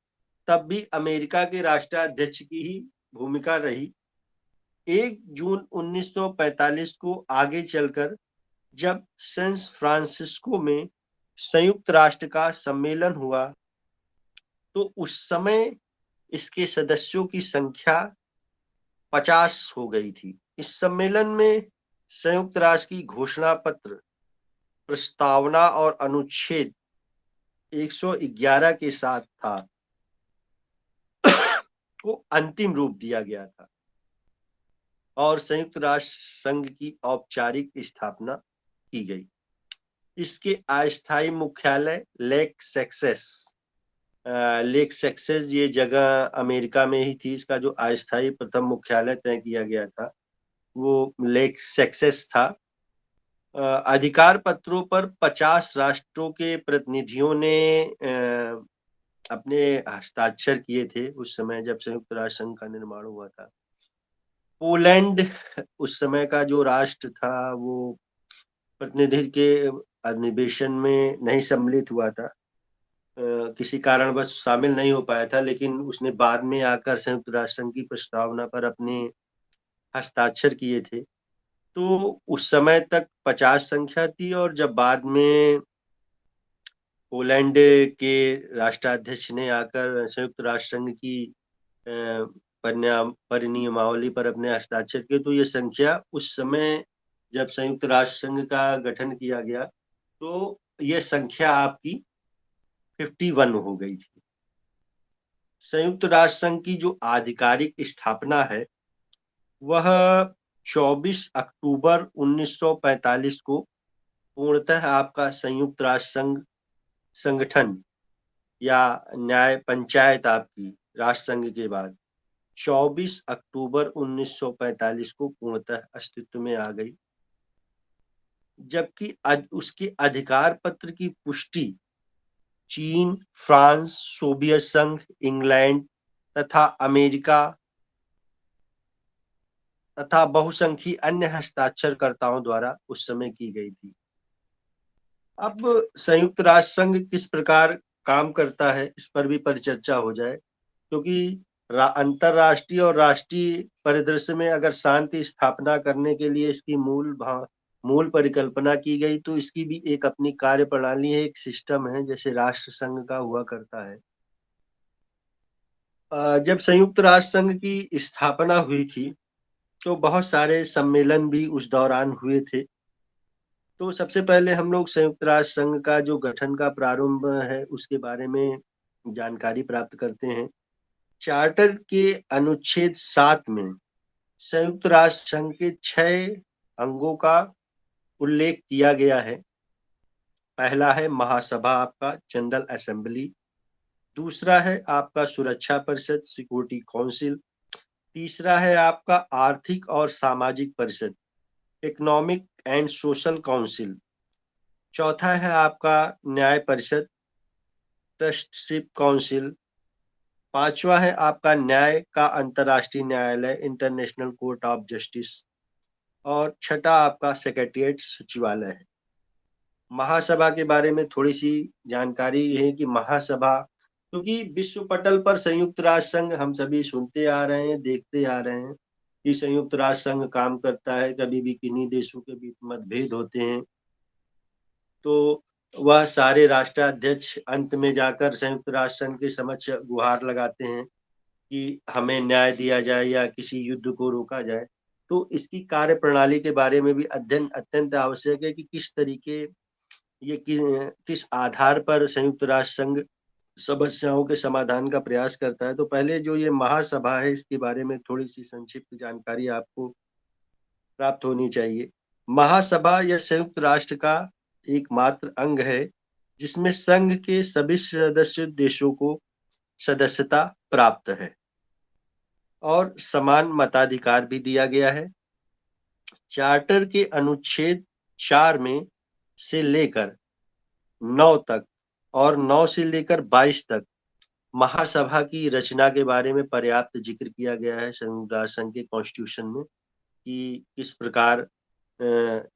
तब भी अमेरिका के राष्ट्राध्यक्ष की ही भूमिका रही। 1 जून 1945 को आगे चलकर जब सैन फ्रांसिस्को में संयुक्त राष्ट्र का सम्मेलन हुआ, तो उस समय इसके सदस्यों की संख्या 50 हो गई थी। इस सम्मेलन में संयुक्त राष्ट्र की घोषणा पत्र, प्रस्तावना और अनुच्छेद 111 के साथ था को अंतिम रूप दिया गया था और संयुक्त राष्ट्र संघ की औपचारिक स्थापना की गई। इसके अस्थायी मुख्यालय लेक सक्सेस ये जगह अमेरिका में ही थी। इसका जो अस्थायी प्रथम मुख्यालय तय किया गया था वो लेक सक्सेस था। अधिकार पत्रों पर 50 राष्ट्रों के प्रतिनिधियों ने अपने हस्ताक्षर किए थे उस समय जब संयुक्त राष्ट्र संघ का निर्माण हुआ था। पोलैंड उस समय का जो राष्ट्र था वो प्रतिनिधि के अधिवेशन में नहीं सम्मिलित हुआ था, किसी कारणवश शामिल नहीं हो पाया था, लेकिन उसने बाद में आकर संयुक्त राष्ट्र संघ की प्रस्तावना पर अपने हस्ताक्षर किए थे। तो उस समय तक 50 संख्या थी, और जब बाद में पोलैंड के राष्ट्राध्यक्ष ने आकर संयुक्त राष्ट्र संघ की परिनियमावली पर अपने हस्ताक्षर किए, तो ये संख्या उस समय जब संयुक्त राष्ट्र संघ का गठन किया गया तो ये संख्या आपकी 51 हो गई थी। संयुक्त राष्ट्र संघ की जो आधिकारिक स्थापना है वह 24 अक्टूबर 1945 को पूर्णतः आपका संयुक्त राष्ट्र संघ संगठन या न्याय पंचायत आपकी राष्ट्र संघ के बाद 24 अक्टूबर 1945 को पूर्णतः अस्तित्व में आ गई, जबकि उसके अधिकार पत्र की पुष्टि चीन, फ्रांस, सोवियत संघ, इंग्लैंड तथा अमेरिका तथा बहुसंख्यक अन्य हस्ताक्षरकर्ताओं द्वारा उस समय की गई थी। अब संयुक्त राष्ट्र संघ किस प्रकार काम करता है इस पर भी परिचर्चा हो जाए, क्योंकि अंतरराष्ट्रीय और राष्ट्रीय परिदृश्य में अगर शांति स्थापना करने के लिए इसकी मूल परिकल्पना की गई, तो इसकी भी एक अपनी कार्य प्रणाली है, एक सिस्टम है, जैसे राष्ट्र संघ का हुआ करता है। जब संयुक्त राष्ट्र संघ की स्थापना हुई थी तो बहुत सारे सम्मेलन भी उस दौरान हुए थे। तो सबसे पहले हम लोग संयुक्त राष्ट्र संघ का जो गठन का प्रारंभ है उसके बारे में जानकारी प्राप्त करते हैं। चार्टर के अनुच्छेद 7 में संयुक्त राष्ट्र संघ के 6 अंगों का उल्लेख किया गया है। पहला है महासभा, आपका जनरल असेंबली। दूसरा है आपका सुरक्षा परिषद, सिक्योरिटी काउंसिल। तीसरा है आपका आर्थिक और सामाजिक परिषद, इकोनॉमिक एंड सोशल काउंसिल। चौथा है आपका न्याय परिषद, ट्रस्टशिप काउंसिल। पांचवा है आपका न्याय का अंतर्राष्ट्रीय न्यायालय, इंटरनेशनल कोर्ट ऑफ जस्टिस। और छठा आपका सेक्रेटरिएट, सचिवालय है। महासभा के बारे में थोड़ी सी जानकारी है कि महासभा, क्योंकि विश्व पटल पर संयुक्त राष्ट्र संघ हम सभी सुनते आ रहे हैं, देखते आ रहे हैं कि संयुक्त राष्ट्र संघ काम करता है, कभी भी किन्हीं देशों के बीच मतभेद होते हैं तो वह सारे राष्ट्राध्यक्ष अंत में जाकर संयुक्त राष्ट्र संघ के समक्ष गुहार लगाते हैं कि हमें न्याय दिया जाए या किसी युद्ध को रोका जाए। तो इसकी कार्य प्रणाली के बारे में भी अध्ययन अत्यंत आवश्यक है कि किस तरीके ये किस आधार पर संयुक्त राष्ट्र संघ समस्याओं के समाधान का प्रयास करता है। तो पहले जो ये महासभा है इसके बारे में थोड़ी सी संक्षिप्त जानकारी आपको प्राप्त होनी चाहिए। महासभा यह संयुक्त राष्ट्र का एकमात्र अंग है जिसमें संघ के सभी सदस्य देशों को सदस्यता प्राप्त है और समान मताधिकार भी दिया गया है। चार्टर के अनुच्छेद 4 में से लेकर 9 तक और 9 से लेकर 22 तक महासभा की रचना के बारे में पर्याप्त जिक्र किया गया है संयुक्त राष्ट्र संघ के कॉन्स्टिट्यूशन में कि किस प्रकार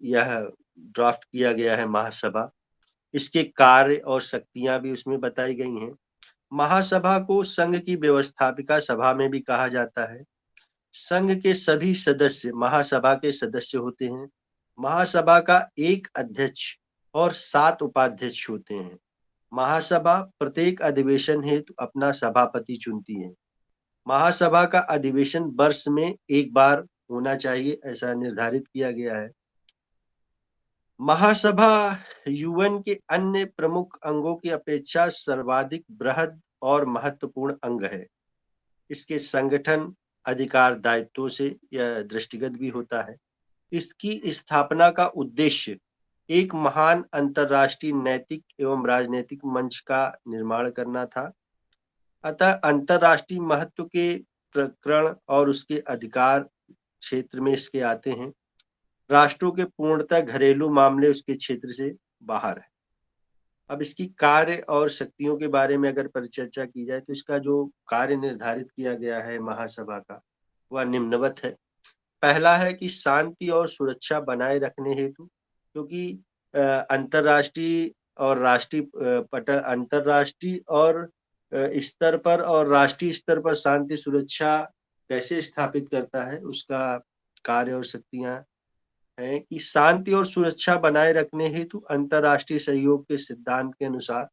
यह ड्राफ्ट किया गया है महासभा। इसके कार्य और शक्तियां भी उसमें बताई गई हैं। महासभा को संघ की व्यवस्थापिका सभा में भी कहा जाता है। संघ के सभी सदस्य महासभा के सदस्य होते हैं। महासभा का एक अध्यक्ष और 7 उपाध्यक्ष होते हैं। महासभा प्रत्येक अधिवेशन हेतु अपना सभापति चुनती है। महासभा का अधिवेशन वर्ष में एक बार होना चाहिए, ऐसा निर्धारित किया गया है। महासभा यूएन के अन्य प्रमुख अंगों की अपेक्षा सर्वाधिक बृहद और महत्वपूर्ण अंग है। इसके संगठन, अधिकार, दायित्वों से यह दृष्टिगत भी होता है। इसकी स्थापना का उद्देश्य एक महान अंतर्राष्ट्रीय नैतिक एवं राजनीतिक मंच का निर्माण करना था। अतः अंतर्राष्ट्रीय महत्व के प्रकरण और उसके अधिकार क्षेत्र में इसके आते हैं। राष्ट्रों के पूर्णतः घरेलू मामले उसके क्षेत्र से बाहर है। अब इसकी कार्य और शक्तियों के बारे में अगर परिचर्चा की जाए तो इसका जो कार्य निर्धारित किया गया है महासभा का, वह निम्नवत है। पहला है कि शांति और सुरक्षा बनाए रखने हेतु, क्योंकि अंतर्राष्ट्रीय और अंतर्राष्ट्रीय और स्तर पर और राष्ट्रीय स्तर पर शांति सुरक्षा कैसे स्थापित करता है, उसका कार्य और शक्तियां है कि शांति और सुरक्षा बनाए रखने हेतु अंतर्राष्ट्रीय सहयोग के सिद्धांत के अनुसार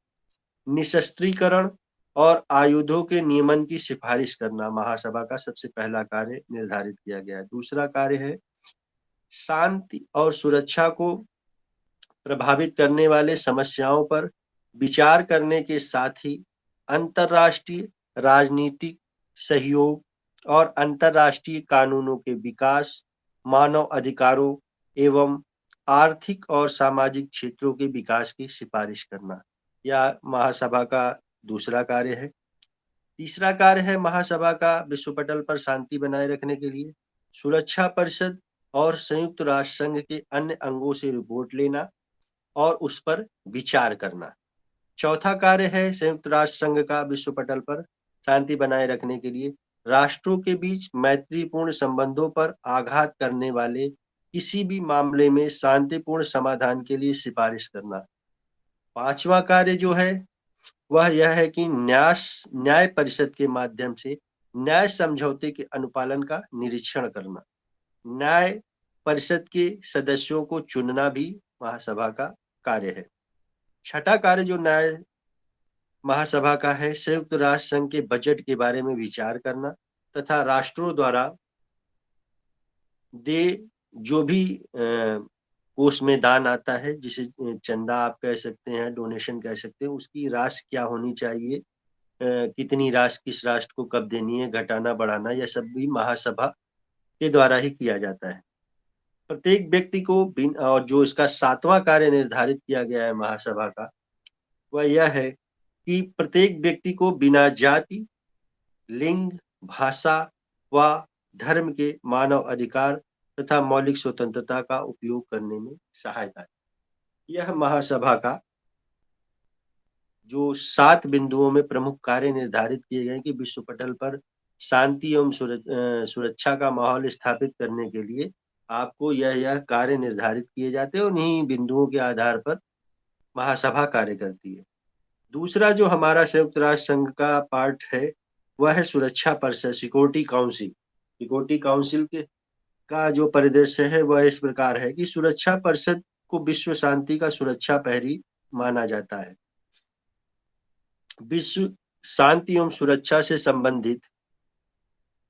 निशस्त्रीकरण और आयुधों के नियमन की सिफारिश करना महासभा का सबसे पहला कार्य निर्धारित किया गया है। दूसरा कार्य है शांति और सुरक्षा को प्रभावित करने वाले समस्याओं पर विचार करने के साथ ही अंतर्राष्ट्रीय राजनीतिक सहयोग और अंतर्राष्ट्रीय कानूनों के विकास, मानव अधिकारों एवं आर्थिक और सामाजिक क्षेत्रों के विकास की सिफारिश करना, यह महासभा का दूसरा कार्य है। तीसरा कार्य है महासभा का विश्व पटल पर शांति बनाए रखने के लिए सुरक्षा परिषद और संयुक्त राष्ट्र संघ के अन्य अंगों से रिपोर्ट लेना और उस पर विचार करना। चौथा कार्य है संयुक्त राष्ट्र संघ का विश्व पटल पर शांति बनाए रखने के लिए राष्ट्रों के बीच मैत्रीपूर्ण संबंधों पर आघात करने वाले किसी भी मामले में शांतिपूर्ण समाधान के लिए सिफारिश करना। पांचवा कार्य जो है वह यह है कि न्याय परिषद के माध्यम से न्याय समझौते के अनुपालन का निरीक्षण करना। न्याय परिषद के सदस्यों को चुनना भी महासभा का कार्य है। छठा कार्य जो न्याय महासभा का है संयुक्त राष्ट्र संघ के बजट के बारे में विचार करना तथा राष्ट्रों द्वारा जो भी कोष में दान आता है, जिसे चंदा आप कह सकते हैं, डोनेशन कह सकते हैं, उसकी राशि क्या होनी चाहिए, कितनी राशि किस राष्ट्र को कब देनी है, घटाना बढ़ाना, यह सब भी महासभा के द्वारा ही किया जाता है। प्रत्येक व्यक्ति को और जो इसका 7वां कार्य निर्धारित किया गया है महासभा का, वह यह है कि प्रत्येक व्यक्ति को बिना जाति, लिंग, भाषा व धर्म के मानव अधिकार तथा मौलिक स्वतंत्रता का उपयोग करने में सहायता है। यह महासभा का जो 7 बिंदुओं में प्रमुख कार्य निर्धारित किए गए कि विश्व पटल पर शांति एवं सुरक्षा का माहौल स्थापित करने के लिए आपको यह कार्य निर्धारित किए जाते हैं और इन्हीं बिंदुओं के आधार पर महासभा कार्य करती है। दूसरा जो हमारा संयुक्त राष्ट्र संघ का पार्ट है वह है सुरक्षा परिषद, सिक्योरिटी काउंसिल। सिक्योरिटी काउंसिल के का जो परिदृश्य है वह इस प्रकार है कि सुरक्षा परिषद को विश्व शांति का सुरक्षा प्रहरी माना जाता है। विश्व शांति एवं सुरक्षा से संबंधित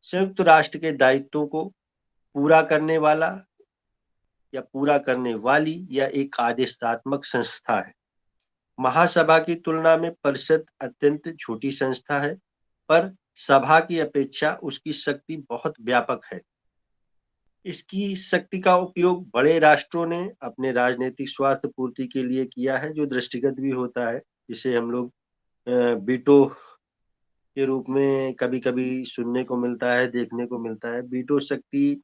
संयुक्त राष्ट्र के दायित्वों को पूरा करने वाला या पूरा करने वाली यह एक आदेशात्मक संस्था है। महासभा की तुलना में परिषद अत्यंत छोटी संस्था है, पर सभा की अपेक्षा उसकी शक्ति बहुत व्यापक है। इसकी शक्ति का उपयोग बड़े राष्ट्रों ने अपने राजनीतिक स्वार्थ पूर्ति के लिए किया है, जो दृष्टिगत भी होता है, जिसे हम लोग वीटो के रूप में कभी-कभी सुनने को मिलता है, देखने को मिलता है। वीटो शक्ति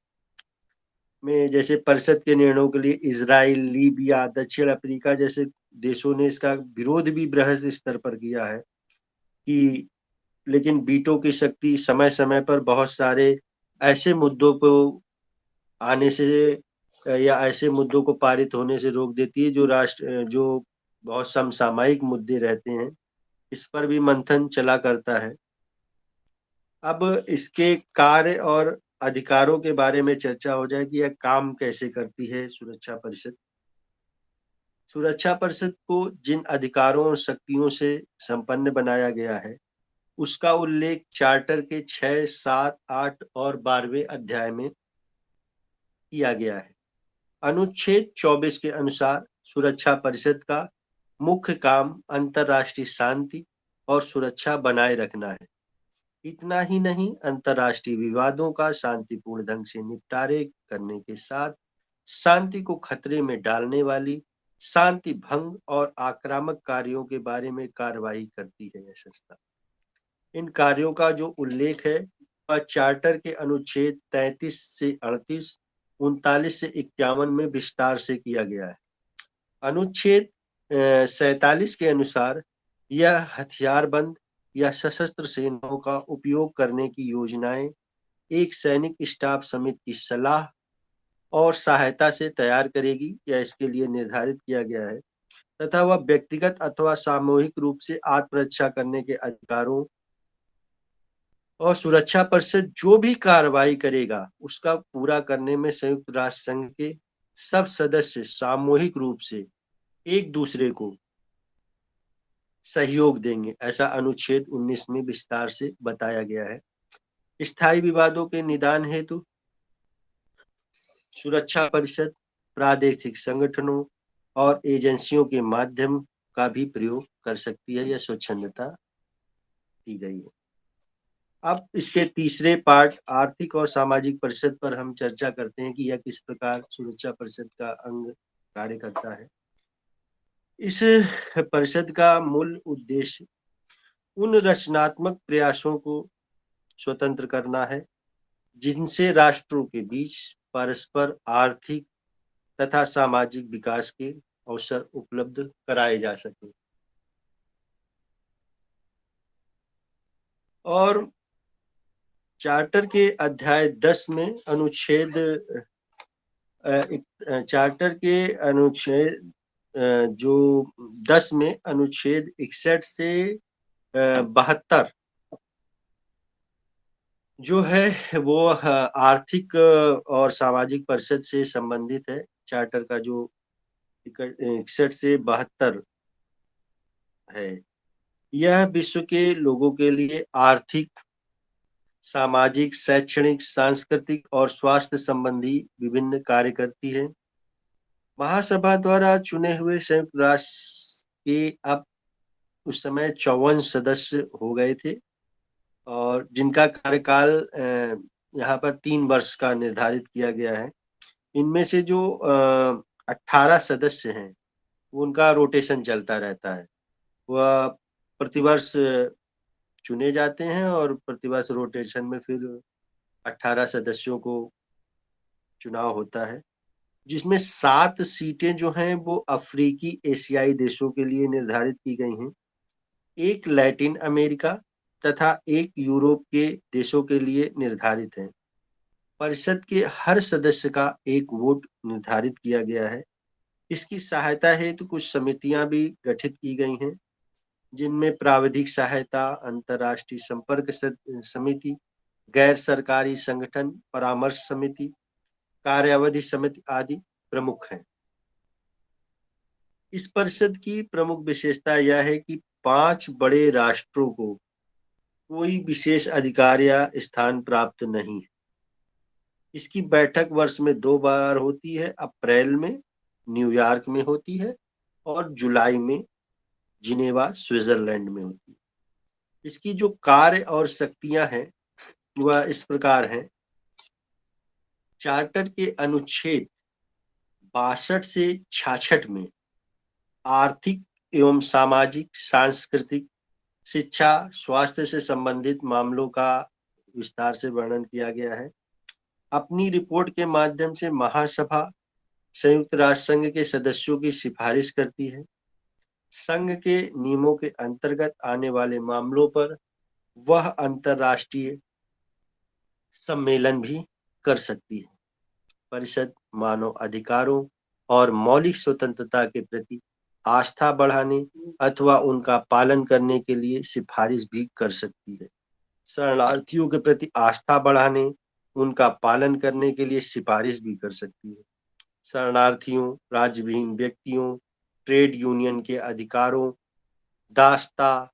में जैसे परिषद के निर्णयों के लिए इजराइल, लीबिया, दक्षिण अफ्रीका जैसे देशों ने इसका विरोध भी बृहद स्तर पर किया है कि लेकिन वीटो की शक्ति समय समय पर बहुत सारे ऐसे मुद्दों को आने से या ऐसे मुद्दों को पारित होने से रोक देती है जो बहुत समसामयिक मुद्दे रहते हैं, इस पर भी मंथन चला करता है। अब इसके कार्य और अधिकारों के बारे में चर्चा हो जाए कि यह काम कैसे करती है सुरक्षा परिषद। सुरक्षा परिषद को जिन अधिकारों और शक्तियों से संपन्न बनाया गया है, उसका उल्लेख चार्टर के 6, 7, 8 और 12वें अध्याय में किया गया है। अनुच्छेद 24 के अनुसार सुरक्षा परिषद का मुख्य काम अंतर्राष्ट्रीय शांति और सुरक्षा बनाए रखना है। इतना ही नहीं, अंतर्राष्ट्रीय विवादों का शांतिपूर्ण ढंग से निपटारे करने के साथ शांति को खतरे में डालने वाली शांति भंग और आक्रामक कार्यों के बारे में कार्रवाई करती है यह संस्था। इन कार्यों का जो उल्लेख है वह चार्टर के अनुच्छेद 33 से 38, 39 से 51 में विस्तार से किया गया है। अनुच्छेद 47 के अनुसार यह हथियारबंद या सशस्त्र सेनाओं का उपयोग करने की योजनाएं एक सैनिक स्टाफ समिति की सलाह और सहायता से तैयार करेगी या इसके लिए निर्धारित किया गया है, तथा वह व्यक्तिगत अथवा सामूहिक रूप से आत्मरक्षा करने के अधिकारों और सुरक्षा परिषद जो भी कार्रवाई करेगा उसका पूरा करने में संयुक्त राष्ट्र संघ के सब सदस्य सामूहिक रूप से एक दूसरे को सहयोग देंगे, ऐसा अनुच्छेद 19 में विस्तार से बताया गया है। स्थायी विवादों के निदान हेतु सुरक्षा परिषद प्रादेशिक संगठनों और एजेंसियों के माध्यम का भी प्रयोग कर सकती है, यह स्वच्छंदता दी गई है। अब इसके तीसरे पार्ट आर्थिक और सामाजिक परिषद पर हम चर्चा करते हैं कि यह किस प्रकार सुरक्षा परिषद का अंग कार्य करता है। इस परिषद का मूल उद्देश्य उन रचनात्मक प्रयासों को स्वतंत्र करना है जिनसे राष्ट्रों के बीच परस्पर आर्थिक तथा सामाजिक विकास के अवसर उपलब्ध कराए जा सके। और चार्टर के अध्याय 10 में अनुच्छेद चार्टर के अनुच्छेद जो 10 में अनुच्छेद 61 से 72 जो है वो आर्थिक और सामाजिक परिषद से संबंधित है। चार्टर का जो 61 से 72 है, यह विश्व के लोगों के लिए आर्थिक, सामाजिक, शैक्षणिक, सांस्कृतिक और स्वास्थ्य संबंधी विभिन्न कार्य करती है। महासभा द्वारा चुने हुए संयुक्त राष्ट्र के अब उस समय 54 सदस्य हो गए थे और जिनका कार्यकाल यहाँ पर 3 वर्ष का निर्धारित किया गया है। इनमें से जो 18 सदस्य हैं उनका रोटेशन चलता रहता है। वह प्रतिवर्ष चुने जाते हैं और प्रतिवर्ष रोटेशन में फिर 18 सदस्यों को चुनाव होता है, जिसमें 7 सीटें जो हैं वो अफ्रीकी एशियाई देशों के लिए निर्धारित की गई हैं, 1 लैटिन अमेरिका तथा 1 यूरोप के देशों के लिए निर्धारित है। परिषद के हर सदस्य का 1 वोट निर्धारित किया गया है। इसकी सहायता हेतु कुछ समितियां भी गठित की गई हैं, जिनमें प्राविधिक सहायता, अंतर्राष्ट्रीय संपर्क समिति, गैर सरकारी संगठन परामर्श समिति, कार्यावधि समिति आदि प्रमुख हैं। इस परिषद की प्रमुख विशेषता यह है कि 5 बड़े राष्ट्रों को कोई विशेष अधिकार या स्थान प्राप्त नहीं है। इसकी बैठक वर्ष में 2 बार होती है, अप्रैल में न्यूयॉर्क में होती है और जुलाई में जिनेवा स्विट्जरलैंड में होती है। इसकी जो कार्य और शक्तियां हैं वह इस प्रकार हैं। चार्टर के अनुच्छेद 62 से 66 में आर्थिक एवं सामाजिक, सांस्कृतिक, शिक्षा, स्वास्थ्य से संबंधित मामलों का विस्तार से वर्णन किया गया है। अपनी रिपोर्ट के माध्यम से महासभा संयुक्त राष्ट्र संघ के सदस्यों की सिफारिश करती है। संघ के नियमों के अंतर्गत आने वाले मामलों पर वह अंतरराष्ट्रीय सम्मेलन भी कर सकती है। परिषद मानव अधिकारों और मौलिक स्वतंत्रता के प्रति आस्था बढ़ाने अथवा उनका पालन करने के लिए सिफारिश भी कर सकती है। शरणार्थियों के प्रति आस्था बढ़ाने, उनका पालन करने के लिए सिफारिश भी कर सकती है। शरणार्थियों, राज्यविहीन व्यक्तियों, ट्रेड यूनियन के अधिकारों, दास्ता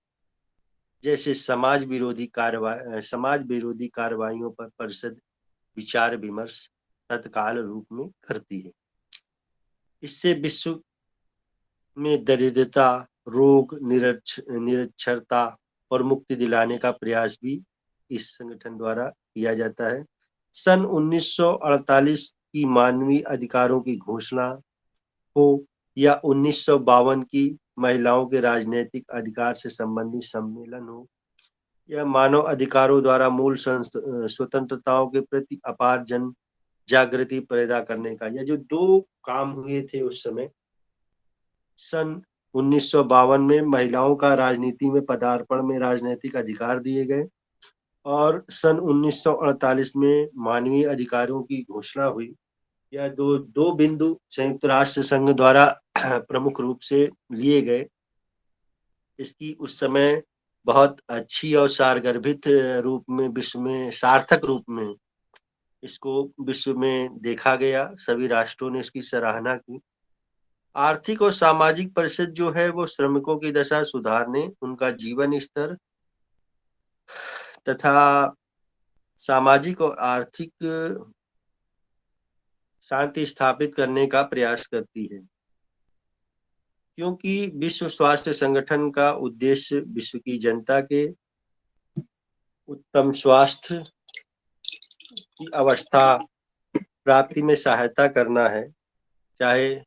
जैसे समाज विरोधी कार्रवाइयों पर परिषद विचार विमर्श तत्काल रूप में करती है। इससे विश्व में दरिद्रता, रोग, निरक्षरता और मुक्ति दिलाने का प्रयास भी इस संगठन द्वारा किया जाता है। सन 1948 की मानवीय अधिकारों की घोषणा हो या 1952 की महिलाओं के राजनीतिक अधिकार से संबंधित सम्मेलन हो या मानव अधिकारों द्वारा मूल स्वतंत्रताओं के प्रति अपार जन जागृति पैदा करने का, ये जो दो काम हुए थे उस समय, सन 1952 में महिलाओं का राजनीति में पदार्पण में राजनीतिक अधिकार दिए गए और सन 1948 में मानवीय अधिकारों की घोषणा हुई। यह दो बिंदु संयुक्त राष्ट्र संघ द्वारा प्रमुख रूप से लिए गए। इसकी उस समय बहुत अच्छी और सारगर्भित रूप में विश्व में सार्थक रूप में इसको विश्व में देखा गया। सभी राष्ट्रों ने इसकी सराहना की। आर्थिक और सामाजिक परिषद जो है वो श्रमिकों की दशा सुधारने, उनका जीवन स्तर तथा सामाजिक और आर्थिक शांति स्थापित करने का प्रयास करती है, क्योंकि विश्व स्वास्थ्य संगठन का उद्देश्य विश्व की जनता के उत्तम स्वास्थ्य की अवस्था प्राप्ति में सहायता करना है। चाहे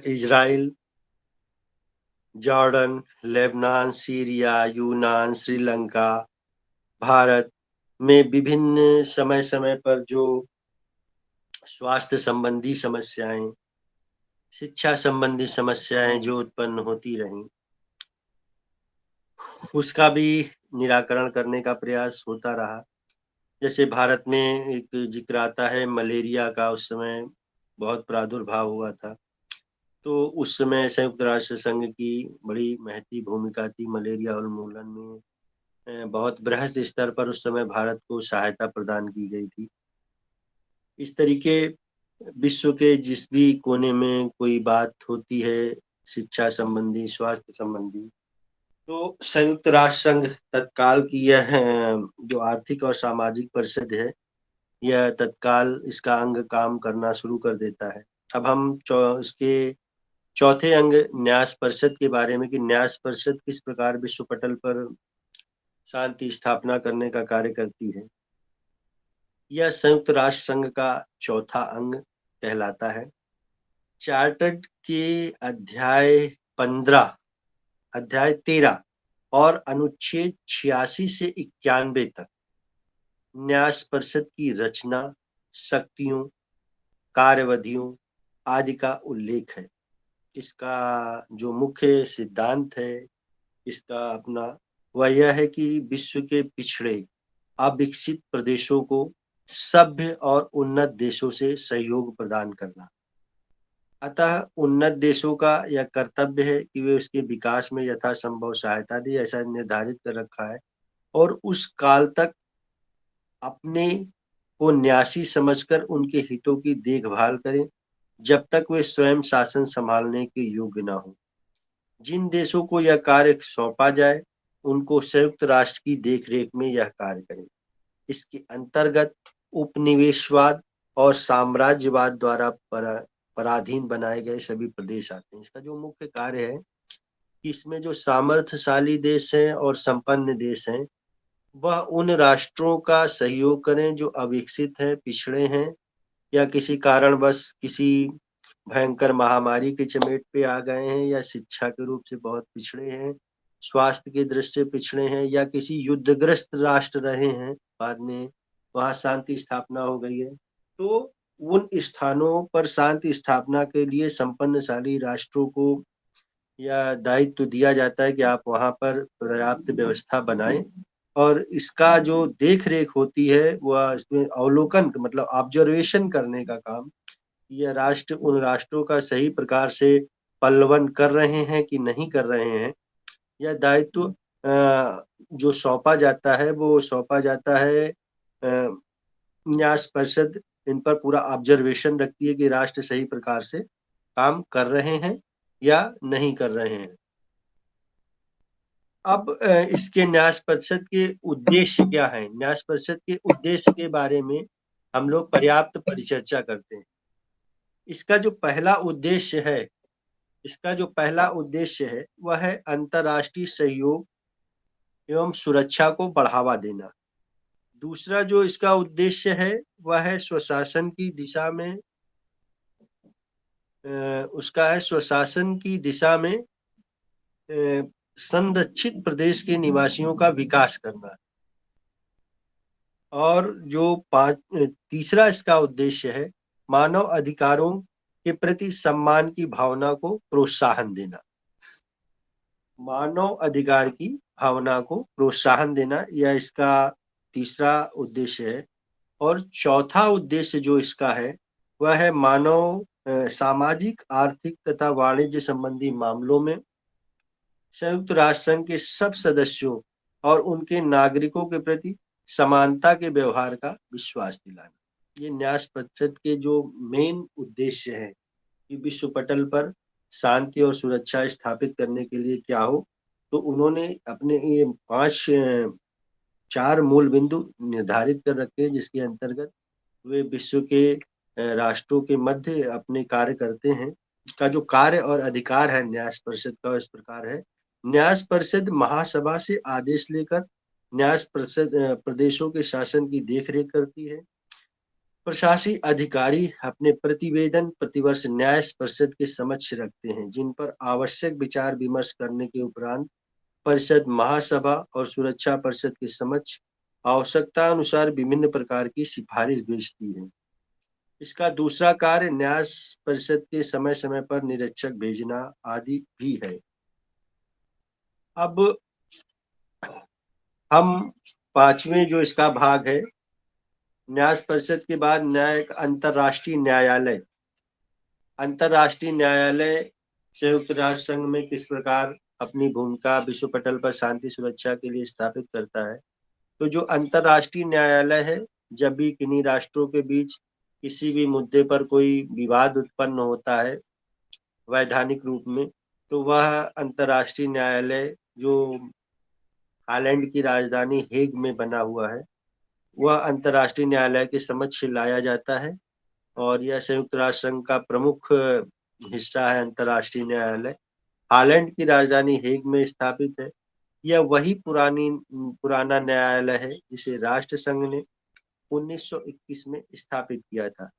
इजराइल, जॉर्डन, लेबनान, सीरिया, यूनान, श्रीलंका, भारत में विभिन्न समय समय पर जो स्वास्थ्य संबंधी समस्याएं, शिक्षा संबंधी समस्याएं जो उत्पन्न होती रहीं, उसका भी निराकरण करने का प्रयास होता रहा। जैसे भारत में एक जिक्र आता है मलेरिया का, उस समय बहुत प्रादुर्भाव हुआ था, तो उस समय संयुक्त राष्ट्र संघ की बड़ी महती भूमिका थी मलेरिया उन्मूलन में। बहुत बृहद स्तर पर उस समय भारत को सहायता प्रदान की गई थी। इस तरीके विश्व के जिस भी कोने में कोई बात होती है शिक्षा संबंधी, स्वास्थ्य संबंधी, तो संयुक्त राष्ट्र संघ तत्काल की यह जो आर्थिक और सामाजिक परिषद है, यह तत्काल इसका अंग काम करना शुरू कर देता है। अब हम इसके चौथे अंग न्यास परिषद के बारे में, कि न्यास परिषद किस प्रकार विश्व पटल पर शांति स्थापना करने का कार्य करती है। यह संयुक्त राष्ट्र संघ का चौथा अंग कहलाता है। चार्टर्ड के अध्याय 15, अध्याय 13 और अनुच्छेद 86 से 91 तक न्यास परिषद की रचना, शक्तियों, कार्यविधियों आदि का उल्लेख है। इसका जो मुख्य सिद्धांत है इसका अपना, वह यह है कि विश्व के पिछड़े अविकसित प्रदेशों को सभ्य और उन्नत देशों से सहयोग प्रदान करना। अतः उन्नत देशों का यह कर्तव्य है कि वे उसके विकास में यथासंभव सहायता दें, ऐसा निर्धारित कर रखा है, और उस काल तक अपने को न्यासी समझकर उनके हितों की देखभाल करें जब तक वे स्वयं शासन संभालने के योग्य न हो। जिन देशों को यह कार्य सौंपा जाए उनको संयुक्त राष्ट्र की देखरेख में यह कार्य करें। इसके अंतर्गत उपनिवेशवाद और साम्राज्यवाद द्वारा पराधीन बनाए गए सभी प्रदेश आते हैं। इसका जो मुख्य कार्य है कि इसमें जो सामर्थ्यशाली देश हैं और संपन्न देश हैं, वह उन राष्ट्रों का सहयोग करें जो अविकसित हैं, पिछड़े हैं, या किसी कारणवश किसी भयंकर महामारी के चपेट पे आ गए हैं, या शिक्षा के रूप से बहुत पिछड़े हैं, स्वास्थ्य की दृष्टि से पिछड़े हैं, या किसी युद्धग्रस्त राष्ट्र रहे हैं, बाद में वहां शांति स्थापना हो गई है, तो उन स्थानों पर शांति स्थापना के लिए संपन्नशाली राष्ट्रों को या दायित्व दिया जाता है कि आप वहां पर पर्याप्त व्यवस्था बनाएं, और इसका जो देख रेख होती है वह इसमें अवलोकन मतलब ऑब्जर्वेशन करने का काम यह राष्ट्र उन राष्ट्रों का सही प्रकार से पल्लवन कर रहे हैं कि नहीं कर रहे हैं। यह दायित्व जो सौंपा जाता है वो सौंपा जाता है न्यास परिषद इन पर पूरा ऑब्जर्वेशन रखती है कि राष्ट्र सही प्रकार से काम कर रहे हैं या नहीं कर रहे हैं। अब इसके न्यास परिषद के उद्देश्य क्या है? न्यास परिषद के उद्देश्य के बारे में हम लोग पर्याप्त परिचर्चा करते हैं। इसका जो पहला उद्देश्य है वह है अंतर्राष्ट्रीय सहयोग एवं सुरक्षा को बढ़ावा देना। दूसरा जो इसका उद्देश्य है वह है स्वशासन की दिशा में संरक्षित प्रदेश के निवासियों का विकास करना। और जो तीसरा इसका उद्देश्य है मानव अधिकारों के प्रति सम्मान की भावना को प्रोत्साहन देना। मानव अधिकार की भावना को प्रोत्साहन देना यह इसका तीसरा उद्देश्य है। और चौथा उद्देश्य जो इसका है वह है मानव सामाजिक, आर्थिक तथा वाणिज्य संबंधी मामलों में संयुक्त राष्ट्र संघ के सब सदस्यों और उनके नागरिकों के प्रति समानता के व्यवहार का विश्वास दिलाना। ये न्यास परिषद के जो मेन उद्देश्य है कि विश्व पटल पर शांति और सुरक्षा स्थापित करने के लिए क्या हो, तो उन्होंने अपने ये 4 मूल बिंदु निर्धारित कर रखे हैं, जिसके अंतर्गत वे विश्व के राष्ट्रों के मध्य अपने कार्य करते हैं। इसका जो कार्य और अधिकार है न्यास परिषद का इस प्रकार है। न्यास परिषद महासभा से आदेश लेकर न्यास परिषद प्रदेशों के शासन की देखरेख करती है। प्रशासनिक अधिकारी अपने प्रतिवेदन प्रतिवर्ष न्यास परिषद के समक्ष रखते हैं, जिन पर आवश्यक विचार विमर्श करने के उपरांत परिषद महासभा और सुरक्षा परिषद के समक्ष आवश्यकता अनुसार विभिन्न प्रकार की सिफारिश भेजती है। इसका दूसरा कार्य न्यास परिषद के समय समय पर निरीक्षक भेजना आदि भी है। अब हम 5वें जो इसका भाग है, न्यास परिषद के बाद अंतर्राष्ट्रीय न्यायालय। अंतर्राष्ट्रीय न्यायालय संयुक्त राष्ट्र संघ में किस प्रकार अपनी भूमिका विश्व पटल पर शांति सुरक्षा के लिए स्थापित करता है। तो जो अंतर्राष्ट्रीय न्यायालय है, जब भी किन्हीं राष्ट्रों के बीच किसी भी मुद्दे पर कोई विवाद उत्पन्न होता है वैधानिक रूप में, तो वह अंतर्राष्ट्रीय न्यायालय जो हॉलैंड की राजधानी हेग में बना हुआ है, वह अंतर्राष्ट्रीय न्यायालय के समक्ष लाया जाता है। और यह संयुक्त राष्ट्र संघ का प्रमुख हिस्सा है। अंतर्राष्ट्रीय न्यायालय हॉलैंड की राजधानी हेग में स्थापित है। यह वही पुराना न्यायालय है जिसे राष्ट्र संघ ने 1921 में स्थापित किया था।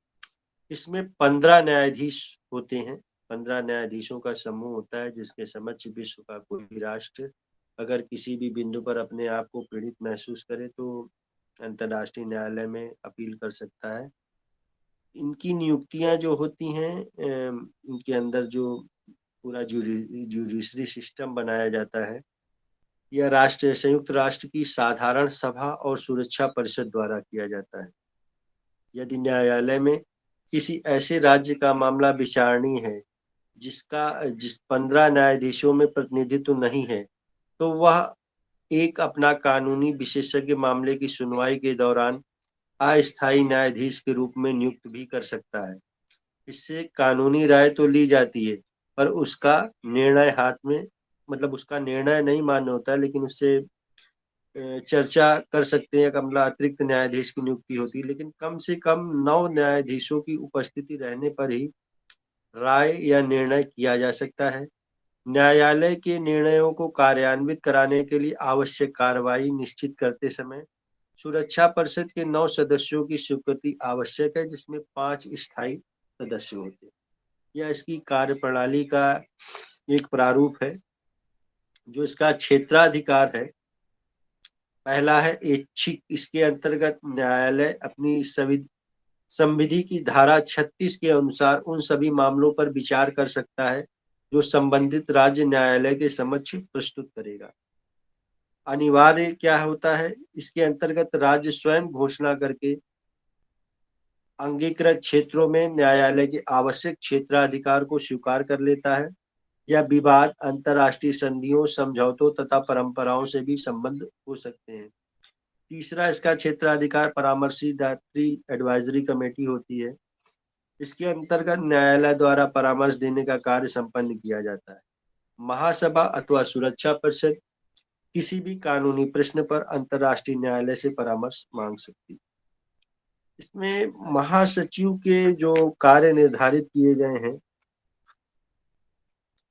इसमें 15 न्यायाधीश होते हैं। 15 न्यायाधीशों का समूह होता है, जिसके समक्ष विश्व का कोई भी राष्ट्र अगर किसी भी बिंदु पर अपने आप को पीड़ित महसूस करे तो अंतर्राष्ट्रीय न्यायालय में अपील कर सकता है। इनकी नियुक्तियां जो होती हैं, इनके अंदर जो पूरा जुडिशरी सिस्टम बनाया जाता है, यह संयुक्त राष्ट्र की साधारण सभा और सुरक्षा परिषद द्वारा किया जाता है। यदि न्यायालय में किसी ऐसे राज्य का मामला विचारणीय है जिस 15 न्यायाधीशों में प्रतिनिधित्व नहीं है, तो वह एक अपना कानूनी विशेषज्ञ मामले की सुनवाई के दौरान अस्थायी न्यायाधीश के रूप में नियुक्त भी कर सकता है। इससे कानूनी राय तो ली जाती है, पर उसका निर्णय उसका निर्णय नहीं मान्य होता है, लेकिन उससे चर्चा कर सकते हैं। कमला अतिरिक्त न्यायाधीश की नियुक्ति होती है, लेकिन कम से कम 9 न्यायाधीशों की उपस्थिति रहने पर ही राय या निर्णय किया जा सकता है। न्यायालय के निर्णयों को कार्यान्वित कराने के लिए आवश्यक कार्रवाई निश्चित करते समय सुरक्षा परिषद के 9 सदस्यों की स्वीकृति आवश्यक है, जिसमें 5 स्थायी सदस्य होते हैं। यह इसकी कार्यप्रणाली का एक प्रारूप है। जो इसका क्षेत्राधिकार है, पहला है ऐच्छिक। इसके अंतर्गत न्यायालय अपनी संविधि की धारा 36 के अनुसार उन सभी मामलों पर विचार कर सकता है जो संबंधित राज्य न्यायालय के समक्ष प्रस्तुत करेगा। अनिवार्य क्या होता है, इसके अंतर्गत राज्य स्वयं घोषणा करके अंगीकृत क्षेत्रों में न्यायालय के आवश्यक क्षेत्राधिकार को स्वीकार कर लेता है। यह विवाद अंतर्राष्ट्रीय संधियों, समझौतों तथा परंपराओं से भी संबद्ध हो सकते हैं। तीसरा इसका क्षेत्राधिकार परामर्शी दात्री एडवाइजरी कमेटी होती है। इसके अंतर्गत न्यायालय द्वारा परामर्श देने का कार्य संपन्न किया जाता है। महासभा अथवा सुरक्षा परिषद किसी भी कानूनी प्रश्न पर अंतर्राष्ट्रीय न्यायालय से परामर्श मांग सकती है। इसमें महासचिव के जो कार्य निर्धारित किए गए हैं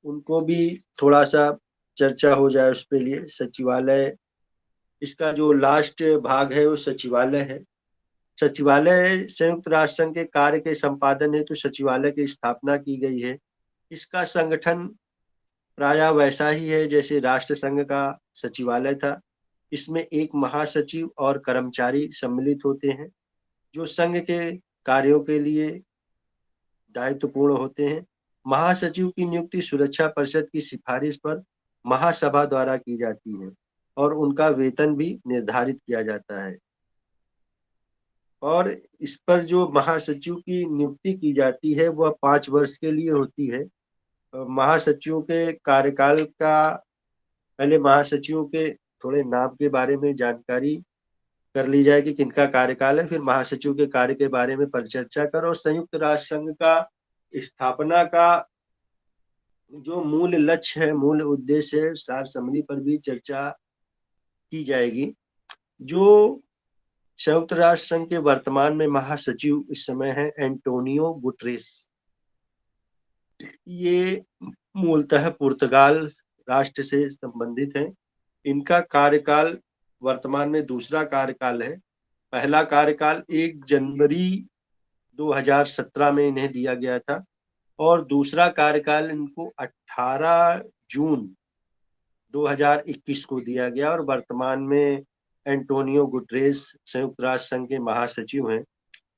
उनको भी थोड़ा सा चर्चा हो जाए उसके लिए। सचिवालय, इसका जो लास्ट भाग है वो सचिवालय है। सचिवालय संयुक्त राष्ट्र संघ के कार्य के संपादन हेतु तो सचिवालय की स्थापना की गई है। इसका संगठन प्रायः वैसा ही है जैसे राष्ट्र संघ का सचिवालय था। इसमें एक महासचिव और कर्मचारी सम्मिलित होते हैं जो संघ के कार्यों के लिए दायित्वपूर्ण होते हैं। महासचिव की नियुक्ति सुरक्षा परिषद की सिफारिश पर महासभा द्वारा की जाती है और उनका वेतन भी निर्धारित किया जाता है। और इस पर जो महासचिव की नियुक्ति की जाती है वह 5 वर्ष के लिए होती है। महासचिवों के कार्यकाल का, पहले महासचिवों के थोड़े नाम के बारे में जानकारी कर ली जाए कि किनका कार्यकाल है, फिर महासचिव के कार्य के बारे में परिचर्चा करो। और संयुक्त राष्ट्र संघ का स्थापना का जो मूल लक्ष्य है, मूल उद्देश्य है, सार समरी पर भी चर्चा की जाएगी। जो संयुक्त राष्ट्र संघ के वर्तमान में महासचिव इस समय है एंटोनियो गुटरेस। ये मूलतः पुर्तगाल राष्ट्र से संबंधित है। इनका कार्यकाल वर्तमान में दूसरा कार्यकाल है। पहला कार्यकाल 1 जनवरी 2017 में इन्हें दिया गया था और दूसरा कार्यकाल इनको 18 जून 2021 को दिया गया। और वर्तमान में एंटोनियो गुटरेस संयुक्त राष्ट्र संघ के महासचिव हैं।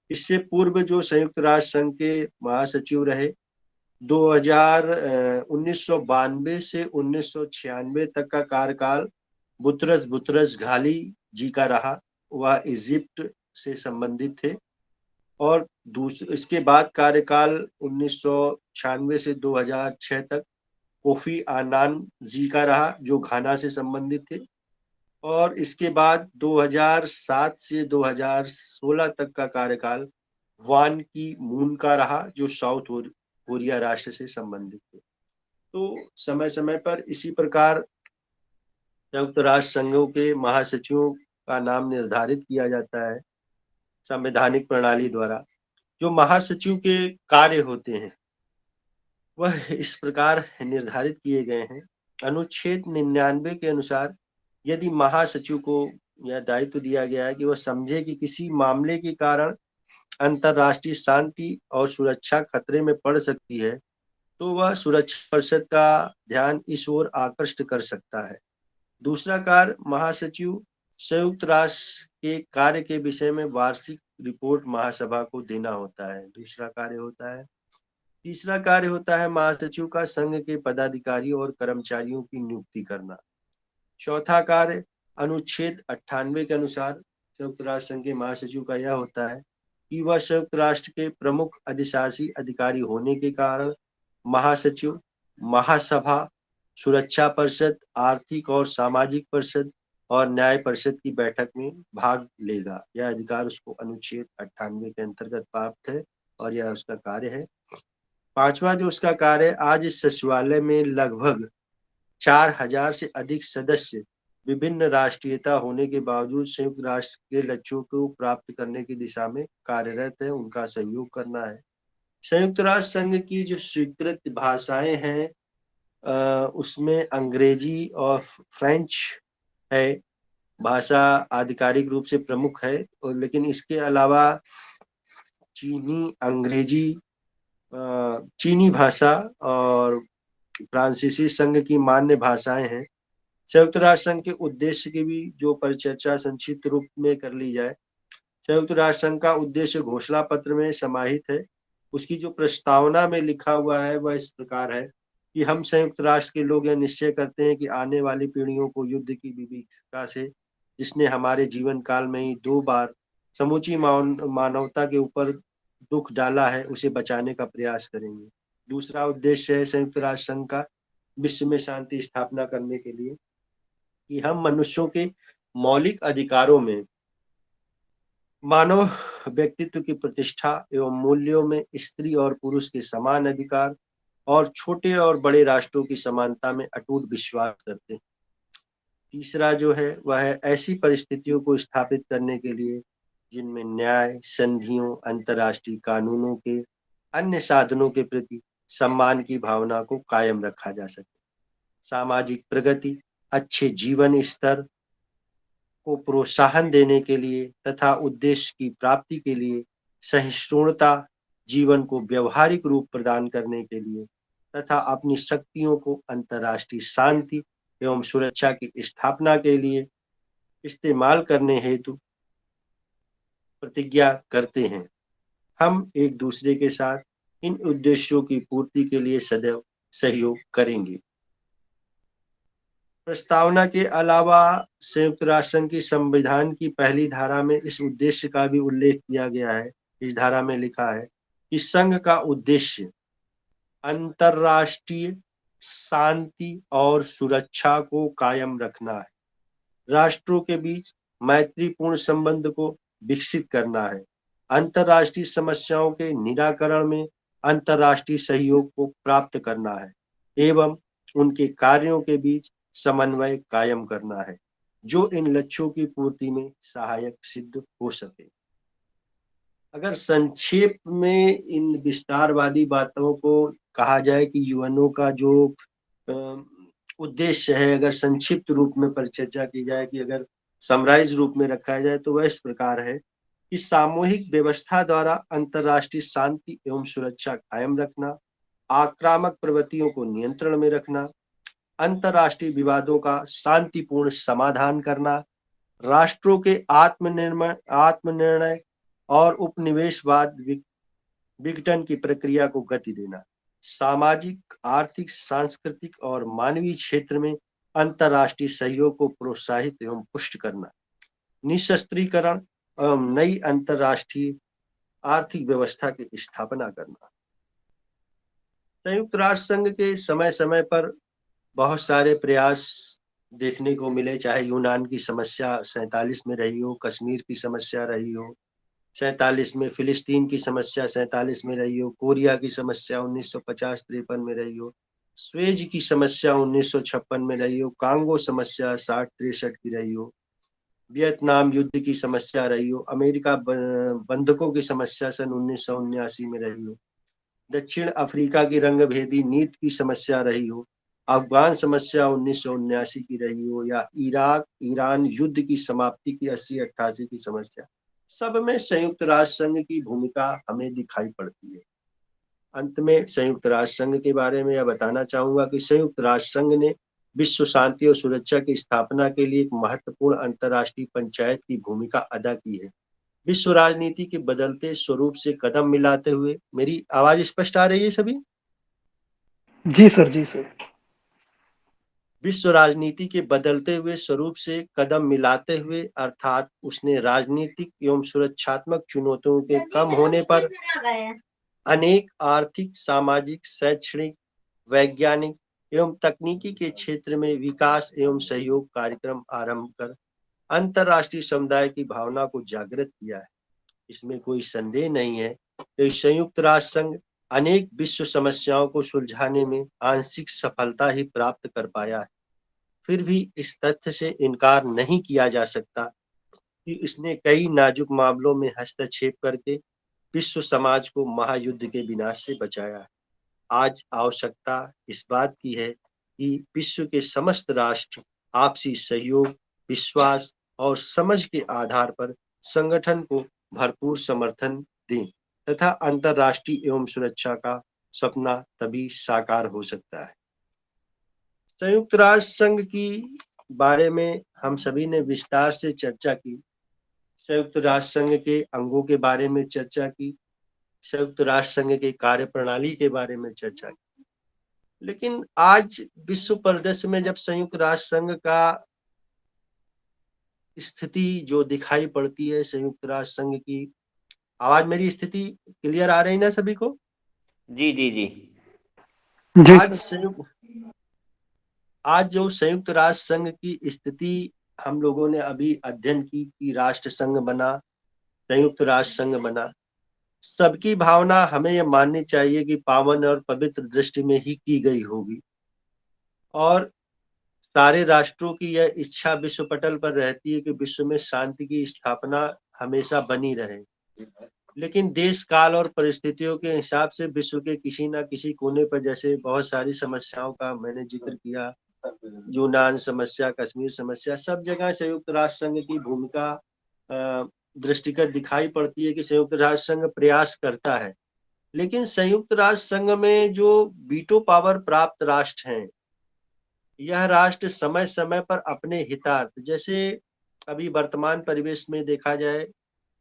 इससे पूर्व जो संयुक्त राष्ट्र संघ के महासचिव रहे 1992 से 1996 तक का कार्यकाल बुतरस बुतरस घाली जी का रहा। वह इजिप्ट से संबंधित थे। और इसके बाद कार्यकाल 1996 से 2006 तक कोफी आनान जी का रहा जो घाना से संबंधित थे। और इसके बाद 2007 से 2016 तक का कार्यकाल वान की मून का रहा जो साउथ कोरिया राष्ट्र से संबंधित थे। तो समय समय पर इसी प्रकार संयुक्त राष्ट्र संघों के महासचिवों का नाम निर्धारित किया जाता है संवैधानिक प्रणाली द्वारा। जो महासचिव के कार्य होते हैं वह इस प्रकार निर्धारित किए गए हैं। अनुच्छेद 99 के अनुसार यदि महासचिव को यह दायित्व दिया गया है कि वह समझे कि किसी मामले के कारण अंतर्राष्ट्रीय शांति और सुरक्षा खतरे में पड़ सकती है तो वह सुरक्षा परिषद का ध्यान इस ओर आकृष्ट कर सकता है। दूसरा कार्य, महासचिव संयुक्त राष्ट्र के कार्य के विषय में वार्षिक रिपोर्ट महासभा को देना होता है, दूसरा कार्य होता है। तीसरा कार्य होता है महासचिव का संघ के पदाधिकारियों और कर्मचारियों की नियुक्ति करना। चौथा कार्य अनुच्छेद 98 के अनुसार संयुक्त राष्ट्र संघ के महासचिव का यह होता है कि वह संयुक्त राष्ट्र के प्रमुख अधिशासी अधिकारी होने के कारण महासचिव, महासभा, सुरक्षा परिषद, आर्थिक और सामाजिक परिषद और न्याय परिषद की बैठक में भाग लेगा। यह अधिकार उसको अनुच्छेद 98 के अंतर्गत प्राप्त है और यह उसका कार्य है। पांचवा जो उसका कार्य, आज इस सचिवालय में लगभग 4000 से अधिक सदस्य विभिन्न राष्ट्रीयता होने के बावजूद संयुक्त राष्ट्र के लक्ष्यों को प्राप्त करने की दिशा में कार्यरत है, उनका सहयोग करना है। संयुक्त राष्ट्र संघ की जो स्वीकृत भाषाएं हैं उसमें अंग्रेजी और फ्रेंच है, भाषा आधिकारिक रूप से प्रमुख है। और लेकिन इसके अलावा चीनी, अंग्रेजी, चीनी भाषा और फ्रांसीसी संघ की मान्य भाषाएं हैं। संयुक्त राष्ट्र संघ के उद्देश्य की भी जो परिचर्चा संक्षिप्त रूप में कर ली जाए, संयुक्त राष्ट्र संघ का उद्देश्य घोषणा पत्र में समाहित है। उसकी जो प्रस्तावना में लिखा हुआ है वह इस प्रकार है कि हम संयुक्त राष्ट्र के लोग यह निश्चय करते हैं कि आने वाली पीढ़ियों को युद्ध की विभीषिका से, जिसने हमारे जीवन काल में ही 2 बार समूची मानवता के ऊपर दुख डाला है, उसे बचाने का प्रयास करेंगे। दूसरा उद्देश्य है संयुक्त राष्ट्र संघ का विश्व में शांति स्थापना करने के लिए कि हम मनुष्यों के मौलिक अधिकारों में मानव व्यक्तित्व की प्रतिष्ठा एवं मूल्यों में स्त्री और पुरुष के समान अधिकार और छोटे और बड़े राष्ट्रों की समानता में अटूट विश्वास करते हैं। तीसरा जो है वह है ऐसी परिस्थितियों को स्थापित करने के लिए जिनमें न्याय, संधियों, अंतर्राष्ट्रीय कानूनों के अन्य साधनों के प्रति सम्मान की भावना को कायम रखा जा सके। सामाजिक प्रगति, अच्छे जीवन स्तर को प्रोत्साहन देने के लिए तथा उद्देश्य की प्राप्ति के लिए सहिष्णुता जीवन को व्यवहारिक रूप प्रदान करने के लिए तथा अपनी शक्तियों को अंतर्राष्ट्रीय शांति एवं सुरक्षा की स्थापना के लिए इस्तेमाल करने हेतु प्रतिज्ञा करते हैं। हम एक दूसरे के साथ इन उद्देश्यों की पूर्ति के लिए सदैव सहयोग करेंगे। प्रस्तावना के अलावा संयुक्त राष्ट्र संघ की संविधान की पहली धारा में इस उद्देश्य का भी उल्लेख किया गया है। इस धारा में लिखा है कि संघ का उद्देश्य अंतर्राष्ट्रीय शांति और सुरक्षा को कायम रखना है, राष्ट्रों के बीच मैत्रीपूर्ण संबंध को विकसित करना है, अंतर्राष्ट्रीय समस्याओं के निराकरण में अंतर्राष्ट्रीय सहयोग को प्राप्त करना है एवं उनके कार्यों के बीच समन्वय कायम करना है जो इन लक्ष्यों की पूर्ति में सहायक सिद्ध हो सके। अगर संक्षेप में इन विस्तारवादी बातों को कहा जाए कि यूएनओ का जो उद्देश्य है, अगर संक्षिप्त रूप में परिचर्चा की जाए कि अगर समराइज रूप में रखा जाए तो वह इस प्रकार है कि सामूहिक व्यवस्था द्वारा अंतर्राष्ट्रीय शांति एवं सुरक्षा कायम रखना, आक्रामक प्रवृत्तियों को नियंत्रण में रखना, अंतर्राष्ट्रीय विवादों का शांतिपूर्ण समाधान करना, राष्ट्रों के आत्मनिर्णय और उपनिवेशवाद विघटन की प्रक्रिया को गति देना, सामाजिक, आर्थिक, सांस्कृतिक और मानवीय क्षेत्र में अंतर्राष्ट्रीय सहयोग को प्रोत्साहित एवं पुष्ट करना, निशस्त्रीकरण एवं नई अंतर्राष्ट्रीय आर्थिक व्यवस्था की स्थापना करना। संयुक्त राष्ट्र संघ के समय समय पर बहुत सारे प्रयास देखने को मिले, चाहे यूनान की समस्या 47 में रही हो, कश्मीर की समस्या रही हो 47 में, फिलिस्तीन की समस्या 47 में रही हो, कोरिया की समस्या 1950-53 में रही हो, स्वेज की समस्या 1956 में रही हो, कांगो समस्या 60-63 की रही हो, वियतनाम युद्ध की समस्या रही हो, अमेरिका बंधकों की समस्या सन 1979 में रही हो, दक्षिण अफ्रीका की रंगभेदी नीति की समस्या रही हो, अफगान समस्या 1979 की रही हो या इराक ईरान युद्ध की समाप्ति की 80-88 की समस्या, सब में संयुक्त राष्ट्र संघ की भूमिका हमें दिखाई पड़ती है। अंत में संयुक्त राष्ट्र संघ के बारे में यह बताना चाहूंगा कि संयुक्त राष्ट्र संघ ने विश्व शांति और सुरक्षा की स्थापना के लिए एक महत्वपूर्ण अंतर्राष्ट्रीय पंचायत की भूमिका अदा की है। विश्व राजनीति के बदलते स्वरूप से कदम मिलाते हुए, मेरी आवाज स्पष्ट आ रही है सभी? जी सर, जी सर। विश्व राजनीति के बदलते हुए स्वरूप से कदम मिलाते हुए अर्थात उसने राजनीतिक एवं सुरक्षात्मक चुनौतियों के कम होने पर अनेक आर्थिक, सामाजिक, शैक्षणिक, वैज्ञानिक एवं तकनीकी के क्षेत्र में विकास एवं सहयोग कार्यक्रम आरंभ कर अंतर्राष्ट्रीय समुदाय की भावना को जागृत किया है। इसमें कोई संदेह नहीं है कि संयुक्त राष्ट्र संघ अनेक विश्व समस्याओं को सुलझाने में आंशिक सफलता ही प्राप्त कर पाया है। फिर भी इस तथ्य से इनकार नहीं किया जा सकता कि इसने कई नाजुक मामलों में हस्तक्षेप करके विश्व समाज को महायुद्ध के विनाश से बचाया है। आज आवश्यकता इस बात की है कि विश्व के समस्त राष्ट्र आपसी सहयोग, विश्वास और समझ के आधार पर संगठन को भरपूर समर्थन दें तथा अंतर्राष्ट्रीय एवं सुरक्षा का सपना तभी साकार हो सकता है। संयुक्त राष्ट्र संघ की बारे में हम सभी ने विस्तार से चर्चा की, संयुक्त राष्ट्र संघ के अंगों के बारे में चर्चा की, संयुक्त राष्ट्र संघ के कार्य प्रणाली के बारे में चर्चा की। लेकिन आज विश्व परिदृश्य में जब संयुक्त राष्ट्र संघ का स्थिति जो दिखाई पड़ती है, संयुक्त राष्ट्र संघ की, आवाज मेरी स्थिति क्लियर आ रही ना सभी को? जी जी जी जी आज सर। संयुक्त आज जो संयुक्त राष्ट्र संघ की स्थिति हम लोगों ने अभी अध्ययन की कि राष्ट्र संघ बना, संयुक्त राष्ट्र संघ बना, सबकी भावना हमें यह माननी चाहिए कि पावन और पवित्र दृष्टि में ही की गई होगी, और सारे राष्ट्रों की यह इच्छा विश्व पटल पर रहती है कि विश्व में शांति की स्थापना हमेशा बनी रहे। लेकिन देश काल और परिस्थितियों के हिसाब से विश्व के किसी न किसी कोने पर, जैसे बहुत सारी समस्याओं का मैंने जिक्र किया, यूनान समस्या, कश्मीर समस्या, सब जगह संयुक्त राष्ट्र संघ की भूमिका दृष्टिगत दिखाई पड़ती है कि संयुक्त राष्ट्र संघ प्रयास करता है। लेकिन संयुक्त राष्ट्र संघ में जो वीटो पावर प्राप्त राष्ट्र हैं, यह राष्ट्र समय समय पर अपने हितार्थ, जैसे अभी वर्तमान परिवेश में देखा जाए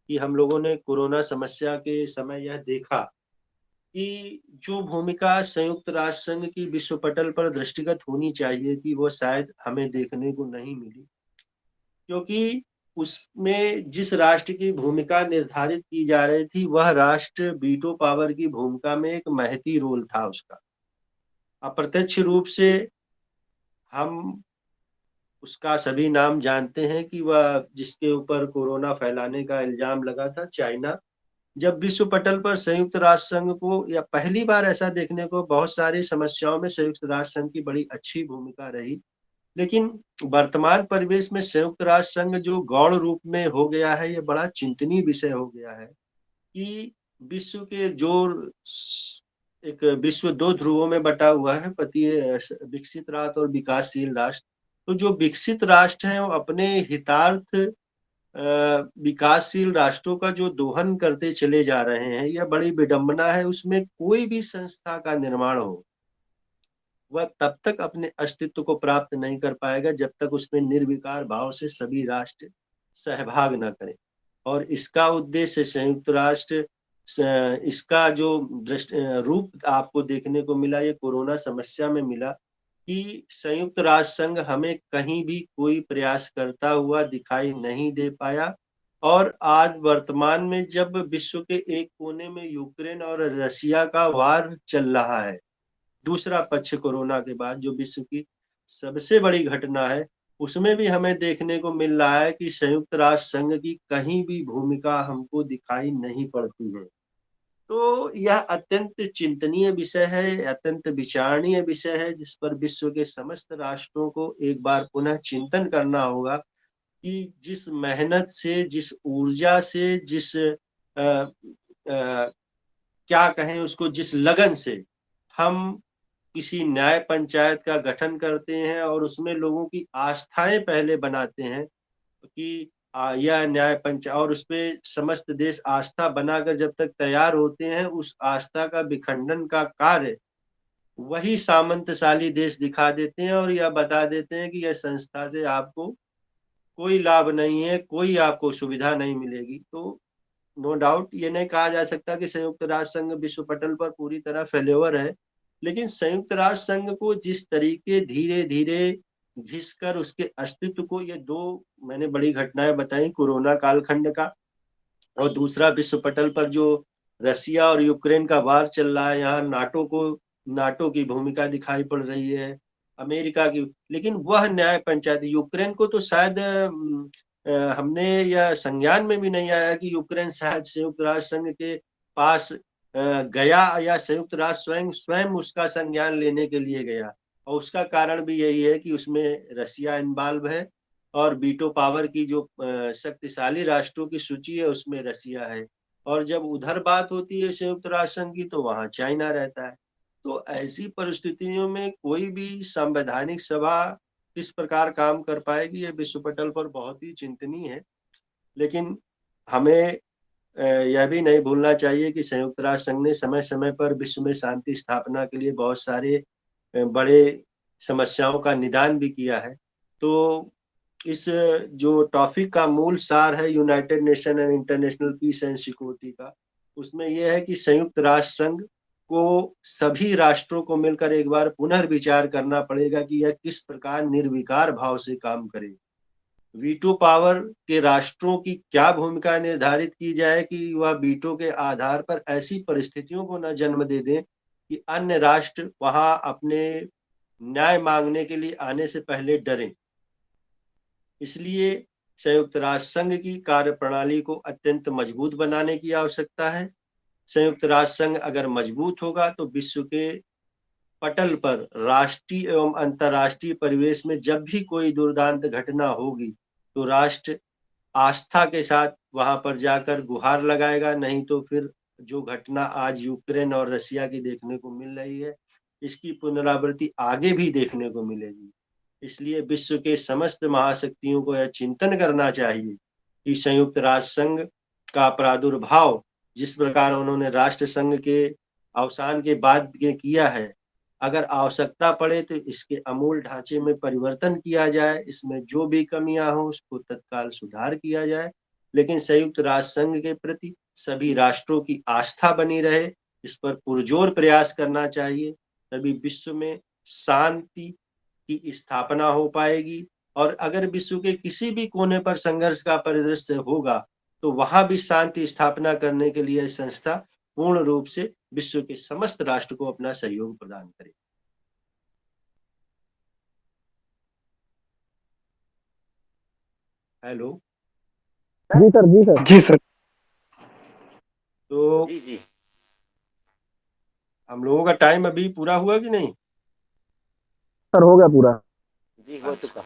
कि हम लोगों ने कोरोना समस्या के समय यह देखा कि जो भूमिका संयुक्त राष्ट्र संघ की विश्व पटल पर दृष्टिगत होनी चाहिए थी, वो शायद हमें देखने को नहीं मिली, क्योंकि उसमें जिस राष्ट्र की भूमिका निर्धारित की जा रही थी, वह राष्ट्र वीटो पावर की भूमिका में एक महती रोल था उसका। अप्रत्यक्ष रूप से हम उसका सभी नाम जानते हैं कि वह जिसके ऊपर कोरोना फैलाने का इल्जाम लगा था, चाइना। जब विश्व पटल पर संयुक्त राष्ट्र संघ को, या पहली बार ऐसा देखने को, बहुत सारी समस्याओं में संयुक्त राष्ट्र संघ की बड़ी अच्छी भूमिका रही। लेकिन वर्तमान परिवेश में संयुक्त राष्ट्र संघ जो गौण रूप में हो गया है, ये बड़ा चिंतनीय विषय हो गया है कि विश्व के जो एक विश्व दो ध्रुवों में बटा हुआ है, विकसित राष्ट्र और विकासशील राष्ट्र। तो जो विकसित राष्ट्र हैं वो अपने हितार्थ विकासशील राष्ट्रों का जो दोहन करते चले जा रहे हैं, यह बड़ी विडंबना है। उसमें कोई भी संस्था का निर्माण हो, वह तब तक अपने अस्तित्व को प्राप्त नहीं कर पाएगा जब तक उसमें निर्विकार भाव से सभी राष्ट्र सहभाग न करें। और इसका उद्देश्य संयुक्त राष्ट्र, इसका जो रूप आपको देखने को मिला, ये कोरोना समस्या में मिला कि संयुक्त राष्ट्र संघ हमें कहीं भी कोई प्रयास करता हुआ दिखाई नहीं दे पाया। और आज वर्तमान में जब विश्व के एक कोने में यूक्रेन और रशिया का वार चल रहा है, दूसरा पक्ष कोरोना के बाद जो विश्व की सबसे बड़ी घटना है, उसमें भी हमें देखने को मिल रहा है कि संयुक्त राष्ट्र संघ की कहीं भी भूमिका हमको दिखाई नहीं पड़ती है। तो यह अत्यंत चिंतनीय विषय है, अत्यंत विचारणीय विषय है, जिस पर विश्व के समस्त राष्ट्रों को एक बार पुनः चिंतन करना होगा कि जिस मेहनत से, जिस ऊर्जा से, जिस क्या कहें उसको, जिस लगन से हम किसी न्याय पंचायत का गठन करते हैं और उसमें लोगों की आस्थाएं पहले बनाते हैं कि यह न्याय पंचायत, और उसपे समस्त देश आस्था बनाकर जब तक तैयार होते हैं, उस आस्था का विखंडन का कार्य वही सामंतशाली देश दिखा देते हैं और यह बता देते हैं कि यह संस्था से आपको कोई लाभ नहीं है, कोई आपको सुविधा नहीं मिलेगी। तो नो डाउट ये नहीं कहा जा सकता कि संयुक्त राष्ट्र संघ विश्व पटल पर पूरी तरह फेल्योर है, लेकिन संयुक्त राष्ट्र संघ को जिस तरीके धीरे धीरे घिसकर उसके अस्तित्व को, ये दो मैंने बड़ी घटनाएं बताई, कोरोना कालखंड का और दूसरा विश्व पटल पर जो रसिया और यूक्रेन का वार चल रहा है, यहाँ नाटो की भूमिका दिखाई पड़ रही है, अमेरिका की। लेकिन वह न्याय पंचायत, यूक्रेन को तो शायद हमने यह संज्ञान में भी नहीं आया कि यूक्रेन शायद संयुक्त राष्ट्र संघ के पास गया, या संयुक्त राष्ट्र स्वयं स्वयं उसका संज्ञान लेने के लिए गया। और उसका कारण भी यही है कि उसमें रसिया इन्वॉल्व है और वीटो पावर की जो शक्तिशाली राष्ट्रों की सूची है उसमें रसिया है। और जब उधर बात होती है संयुक्त राष्ट्र संघ की, तो वहां चाइना रहता है। तो ऐसी परिस्थितियों में कोई भी संवैधानिक सभा किस प्रकार काम कर पाएगी, ये विश्व पटल पर बहुत ही चिंतनीय है। लेकिन हमें यह भी नहीं भूलना चाहिए कि संयुक्त राष्ट्र संघ ने समय समय पर विश्व में शांति स्थापना के लिए बहुत सारे बड़े समस्याओं का निदान भी किया है। तो इस जो टॉपिक का मूल सार है United Nation and international peace and security का, उसमें यह है कि संयुक्त राष्ट्र संघ को सभी राष्ट्रों को मिलकर एक बार पुनर्विचार करना पड़ेगा कि यह किस प्रकार निर्विकार भाव से काम करे। वीटो पावर के राष्ट्रों की क्या भूमिका निर्धारित की जाए कि वह वीटो के आधार पर ऐसी परिस्थितियों को न जन्म दे दें कि अन्य राष्ट्र वहां अपने न्याय मांगने के लिए आने से पहले डरें। इसलिए संयुक्त राष्ट्र संघ की कार्यप्रणाली को अत्यंत मजबूत बनाने की आवश्यकता है। संयुक्त राष्ट्र संघ अगर मजबूत होगा तो विश्व के पटल पर राष्ट्रीय एवं अंतर्राष्ट्रीय परिवेश में जब भी कोई दुर्दांत घटना होगी तो राष्ट्र आस्था के साथ वहां पर जाकर गुहार लगाएगा। नहीं तो फिर जो घटना आज यूक्रेन और रशिया की देखने को मिल रही है, इसकी पुनरावृत्ति आगे भी देखने को मिलेगी। इसलिए विश्व के समस्त महाशक्तियों को यह चिंतन करना चाहिए कि संयुक्त राष्ट्र संघ का प्रादुर्भाव जिस प्रकार उन्होंने राष्ट्र संघ के अवसान के बाद किया है, अगर आवश्यकता पड़े तो इसके अमूल ढांचे में परिवर्तन किया जाए, इसमें जो भी कमियां हो उसको तत्काल सुधार किया जाए, लेकिन संयुक्त राष्ट्र संघ के प्रति सभी राष्ट्रों की आस्था बनी रहे, इस पर पुरजोर प्रयास करना चाहिए। तभी विश्व में शांति की स्थापना हो पाएगी। और अगर विश्व के किसी भी कोने पर संघर्ष का परिदृश्य होगा तो वहां भी शांति स्थापना करने के लिए संस्था पूर्ण रूप से विश्व के समस्त राष्ट्र को अपना सहयोग प्रदान करे। हेलो जी सर, जी सर, जी सर। तो जी जी हम लोगों का टाइम अभी पूरा हुआ कि नहीं? सर हो गया पूरा। जी हो चुका।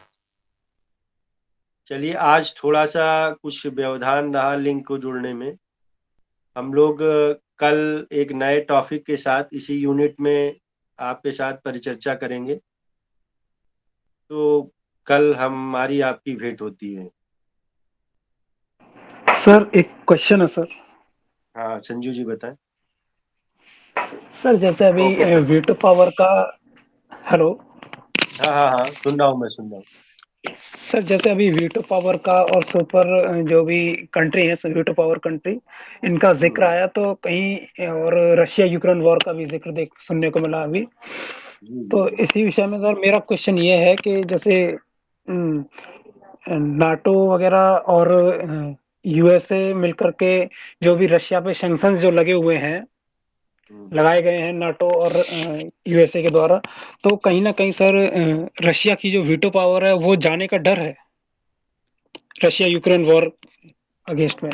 चलिए, आज थोड़ा सा कुछ व्यवधान रहा लिंक को जुड़ने में। हम लोग कल एक नए टॉपिक के साथ इसी यूनिट में आपके साथ परिचर्चा करेंगे। तो कल हमारी आपकी भेंट होती है। सर एक क्वेश्चन है सर। हाँ संजू जी बताएं। सर जैसे अभी वीटो पावर का, हेलो हाँ हाँ हाँ, सुन रहा हूँ, मैं सुन रहा हूँ। सर, जैसे अभी वीटो पावर का और सुपर जो भी कंट्री है वीटो पावर कंट्री, इनका जिक्र आया तो कहीं, और रशिया यूक्रेन वॉर का भी जिक्र सुनने को मिला अभी। जी तो जी इसी विषय में सर मेरा क्वेश्चन ये है कि जैसे नाटो वगैरह और यूएसए मिलकर के जो भी रशिया पे सैंक्शन जो लगे हुए हैं, लगाए गए हैं नाटो और यूएसए के द्वारा, तो कहीं ना कहीं सर रशिया की जो वीटो पावर है वो जाने का डर है रशिया यूक्रेन वॉर अगेंस्ट में।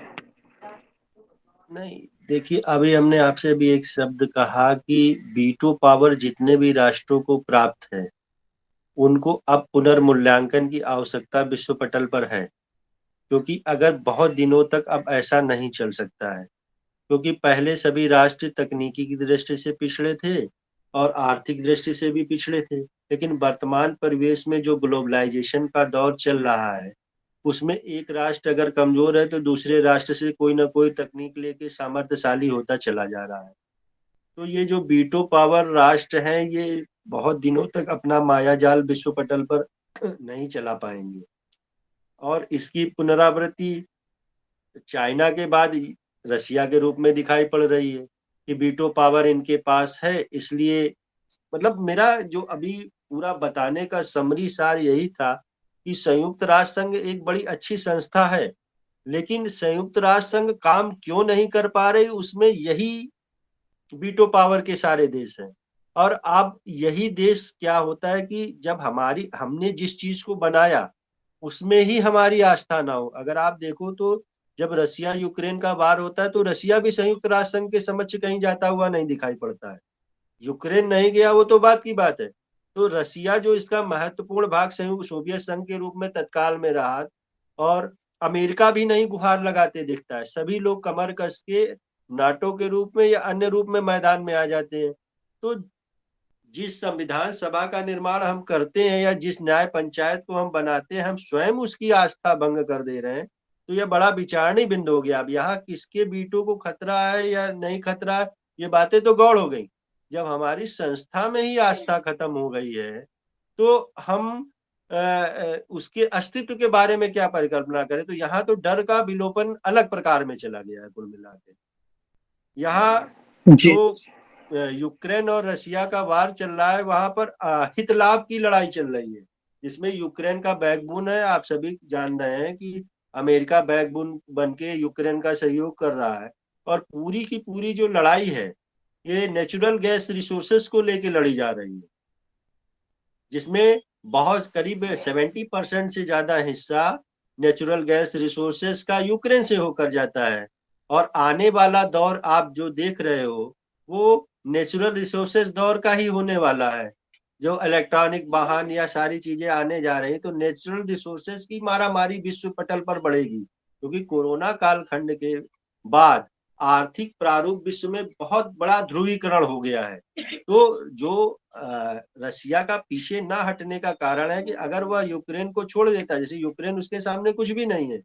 नहीं, देखिए, अभी हमने आपसे भी एक शब्द कहा कि वीटो पावर जितने भी राष्ट्रों को प्राप्त है उनको अब पुनर्मूल्यांकन की आवश्यकता विश्व पटल पर है। क्योंकि अगर बहुत दिनों तक अब ऐसा नहीं चल सकता है, क्योंकि पहले सभी राष्ट्र तकनीकी की दृष्टि से पिछड़े थे और आर्थिक दृष्टि से भी पिछड़े थे। लेकिन वर्तमान परिवेश में जो ग्लोबलाइजेशन का दौर चल रहा है उसमें एक राष्ट्र अगर कमजोर है तो दूसरे राष्ट्र से कोई ना कोई तकनीक लेके सामर्थ्यशाली होता चला जा रहा है। तो ये जो वीटो पावर राष्ट्र हैं ये बहुत दिनों तक अपना मायाजाल विश्व पटल पर नहीं चला पाएंगे। और इसकी पुनरावृत्ति चाइना के बाद रसिया के रूप में दिखाई पड़ रही है कि वीटो पावर इनके पास है। इसलिए मतलब मेरा जो अभी पूरा बताने का समरी सार यही था कि संयुक्त राष्ट्र संघ एक बड़ी अच्छी संस्था है, लेकिन संयुक्त राष्ट्र संघ काम क्यों नहीं कर पा रही उसमें यही वीटो पावर के सारे देश हैं। और अब यही देश क्या होता है कि जब हमने जिस चीज को बनाया उसमें ही हमारी आस्था ना हो। अगर आप देखो तो जब रसिया यूक्रेन का वार होता है तो रसिया भी संयुक्त राष्ट्र संघ के समक्ष कहीं जाता हुआ नहीं दिखाई पड़ता है। यूक्रेन नहीं गया वो तो बात की बात है। तो रसिया जो इसका महत्वपूर्ण भाग संयुक्त सोवियत संघ के रूप में तत्काल में रहा, और अमेरिका भी नहीं गुहार लगाते दिखता है। सभी लोग कमर कस के नाटो के रूप में या अन्य रूप में मैदान में आ जाते हैं। तो जिस संविधान सभा का निर्माण हम करते हैं या जिस न्याय पंचायत को हम बनाते हैं, हम स्वयं उसकी आस्था भंग कर दे रहे हैं। तो यह बड़ा विचारणीय बिंदु हो गया। अब यहाँ किसके वीटो को खतरा है या नहीं खतरा है, ये बातें तो गौड़ हो गई। जब हमारी संस्था में ही आस्था खत्म हो गई है तो हम उसके अस्तित्व के बारे में क्या परिकल्पना करें। तो यहाँ तो डर का विलोपन अलग प्रकार में चला गया है कुल मिला के। यहाँ जी जो यूक्रेन और रशिया का वार चल रहा है, वहां पर हित लाभ की लड़ाई चल रही है, जिसमें यूक्रेन का बैकबोन है। आप सभी जान रहे हैं कि अमेरिका बैकबोन बन के यूक्रेन का सहयोग कर रहा है, और पूरी की पूरी जो लड़ाई है ये नेचुरल गैस रिसोर्सेस को लेके लड़ी जा रही है, जिसमें बहुत करीब 70% से ज्यादा हिस्सा नेचुरल गैस रिसोर्सेस का यूक्रेन से होकर जाता है। और आने वाला दौर आप जो देख रहे हो वो नेचुरल रिसोर्सेस दौर का ही होने वाला है। जो इलेक्ट्रॉनिक वाहन या सारी चीजें आने जा रही, तो नेचुरल रिसोर्सेस की मारामारी विश्व पटल पर बढ़ेगी, क्योंकि कोरोना कालखंड के बाद आर्थिक प्रारूप विश्व में बहुत बड़ा ध्रुवीकरण हो गया है। तो जो रसिया का पीछे ना हटने का कारण है कि अगर वह यूक्रेन को छोड़ देता, जैसे यूक्रेन उसके सामने कुछ भी नहीं है,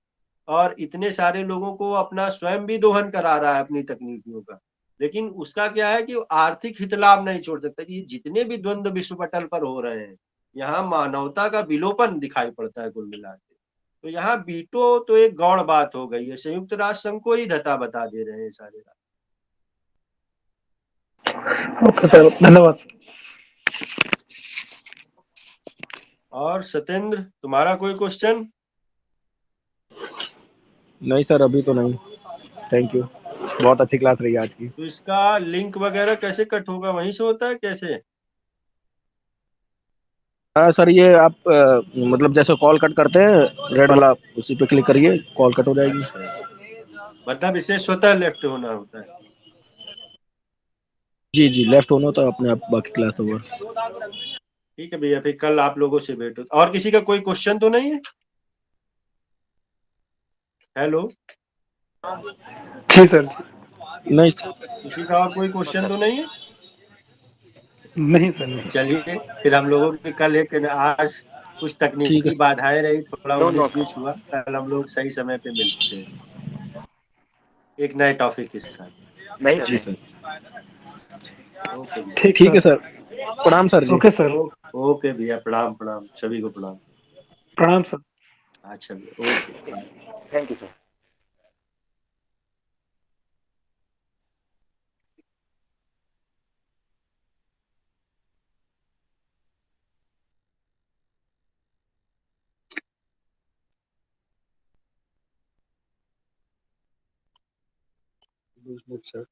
और इतने सारे लोगों को अपना स्वयं भी दोहन करा रहा है अपनी तकनीकियों का, लेकिन उसका क्या है कि वो आर्थिक हित लाभ नहीं छोड़ सकता। कि जितने भी द्वंद्व विश्व पटल पर हो रहे हैं, यहाँ मानवता का विलोपन दिखाई पड़ता है कुल मिला के। तो यहाँ वीटो तो एक गौण बात हो गई है, संयुक्त राष्ट्र संघ को ही धता बता दे रहे हैं सारे। ओके सर, धन्यवाद। और सत्येंद्र, तुम्हारा कोई क्वेश्चन? नहीं सर, अभी तो नहीं। थैंक यू, बहुत अच्छी क्लास रही आज की। तो इसका लिंक वगैरह कैसे कट होगा, वहीं से होता है कैसे? हाँ सर, ये आप मतलब जैसे कॉल कट करते हैं रेड वाला, उसी पे क्लिक करिए, कॉल कट हो जाएगी। अच्छा, मतलब इसे स्वतः लेफ्ट होना होता है? जी जी, लेफ्ट होना तो अपने आप बाकी क्लास ओवर। ठीक है भैया, फिर कल आप लोगों से भेंट हो। और किसी का कोई क्वेश्चन तो नहीं है? हेलो, जी सर। नहीं सर। किसी का और कोई क्वेश्चन तो नहीं है? नहीं सर, नहीं। चलिए, फिर हम लोगों की कल एक, आज कुछ ठीक है तकनीकी सर। बाधाएं रही, थोड़ा नो 19-20 हुआ। कल हम लोग सही समय पे मिलते हैं एक नए टॉपिक के साथ। नहीं जी नहीं। सर। ओके भैया। ठीक ठीक है सर। सर, प्रणाम sir ji. Okay sir. Okay भैया, प्रणाम प्रणाम, सभी को प्रणाम। प्रणाम सर। अच्छा भैया, okay, bye. Thank you sir. Sir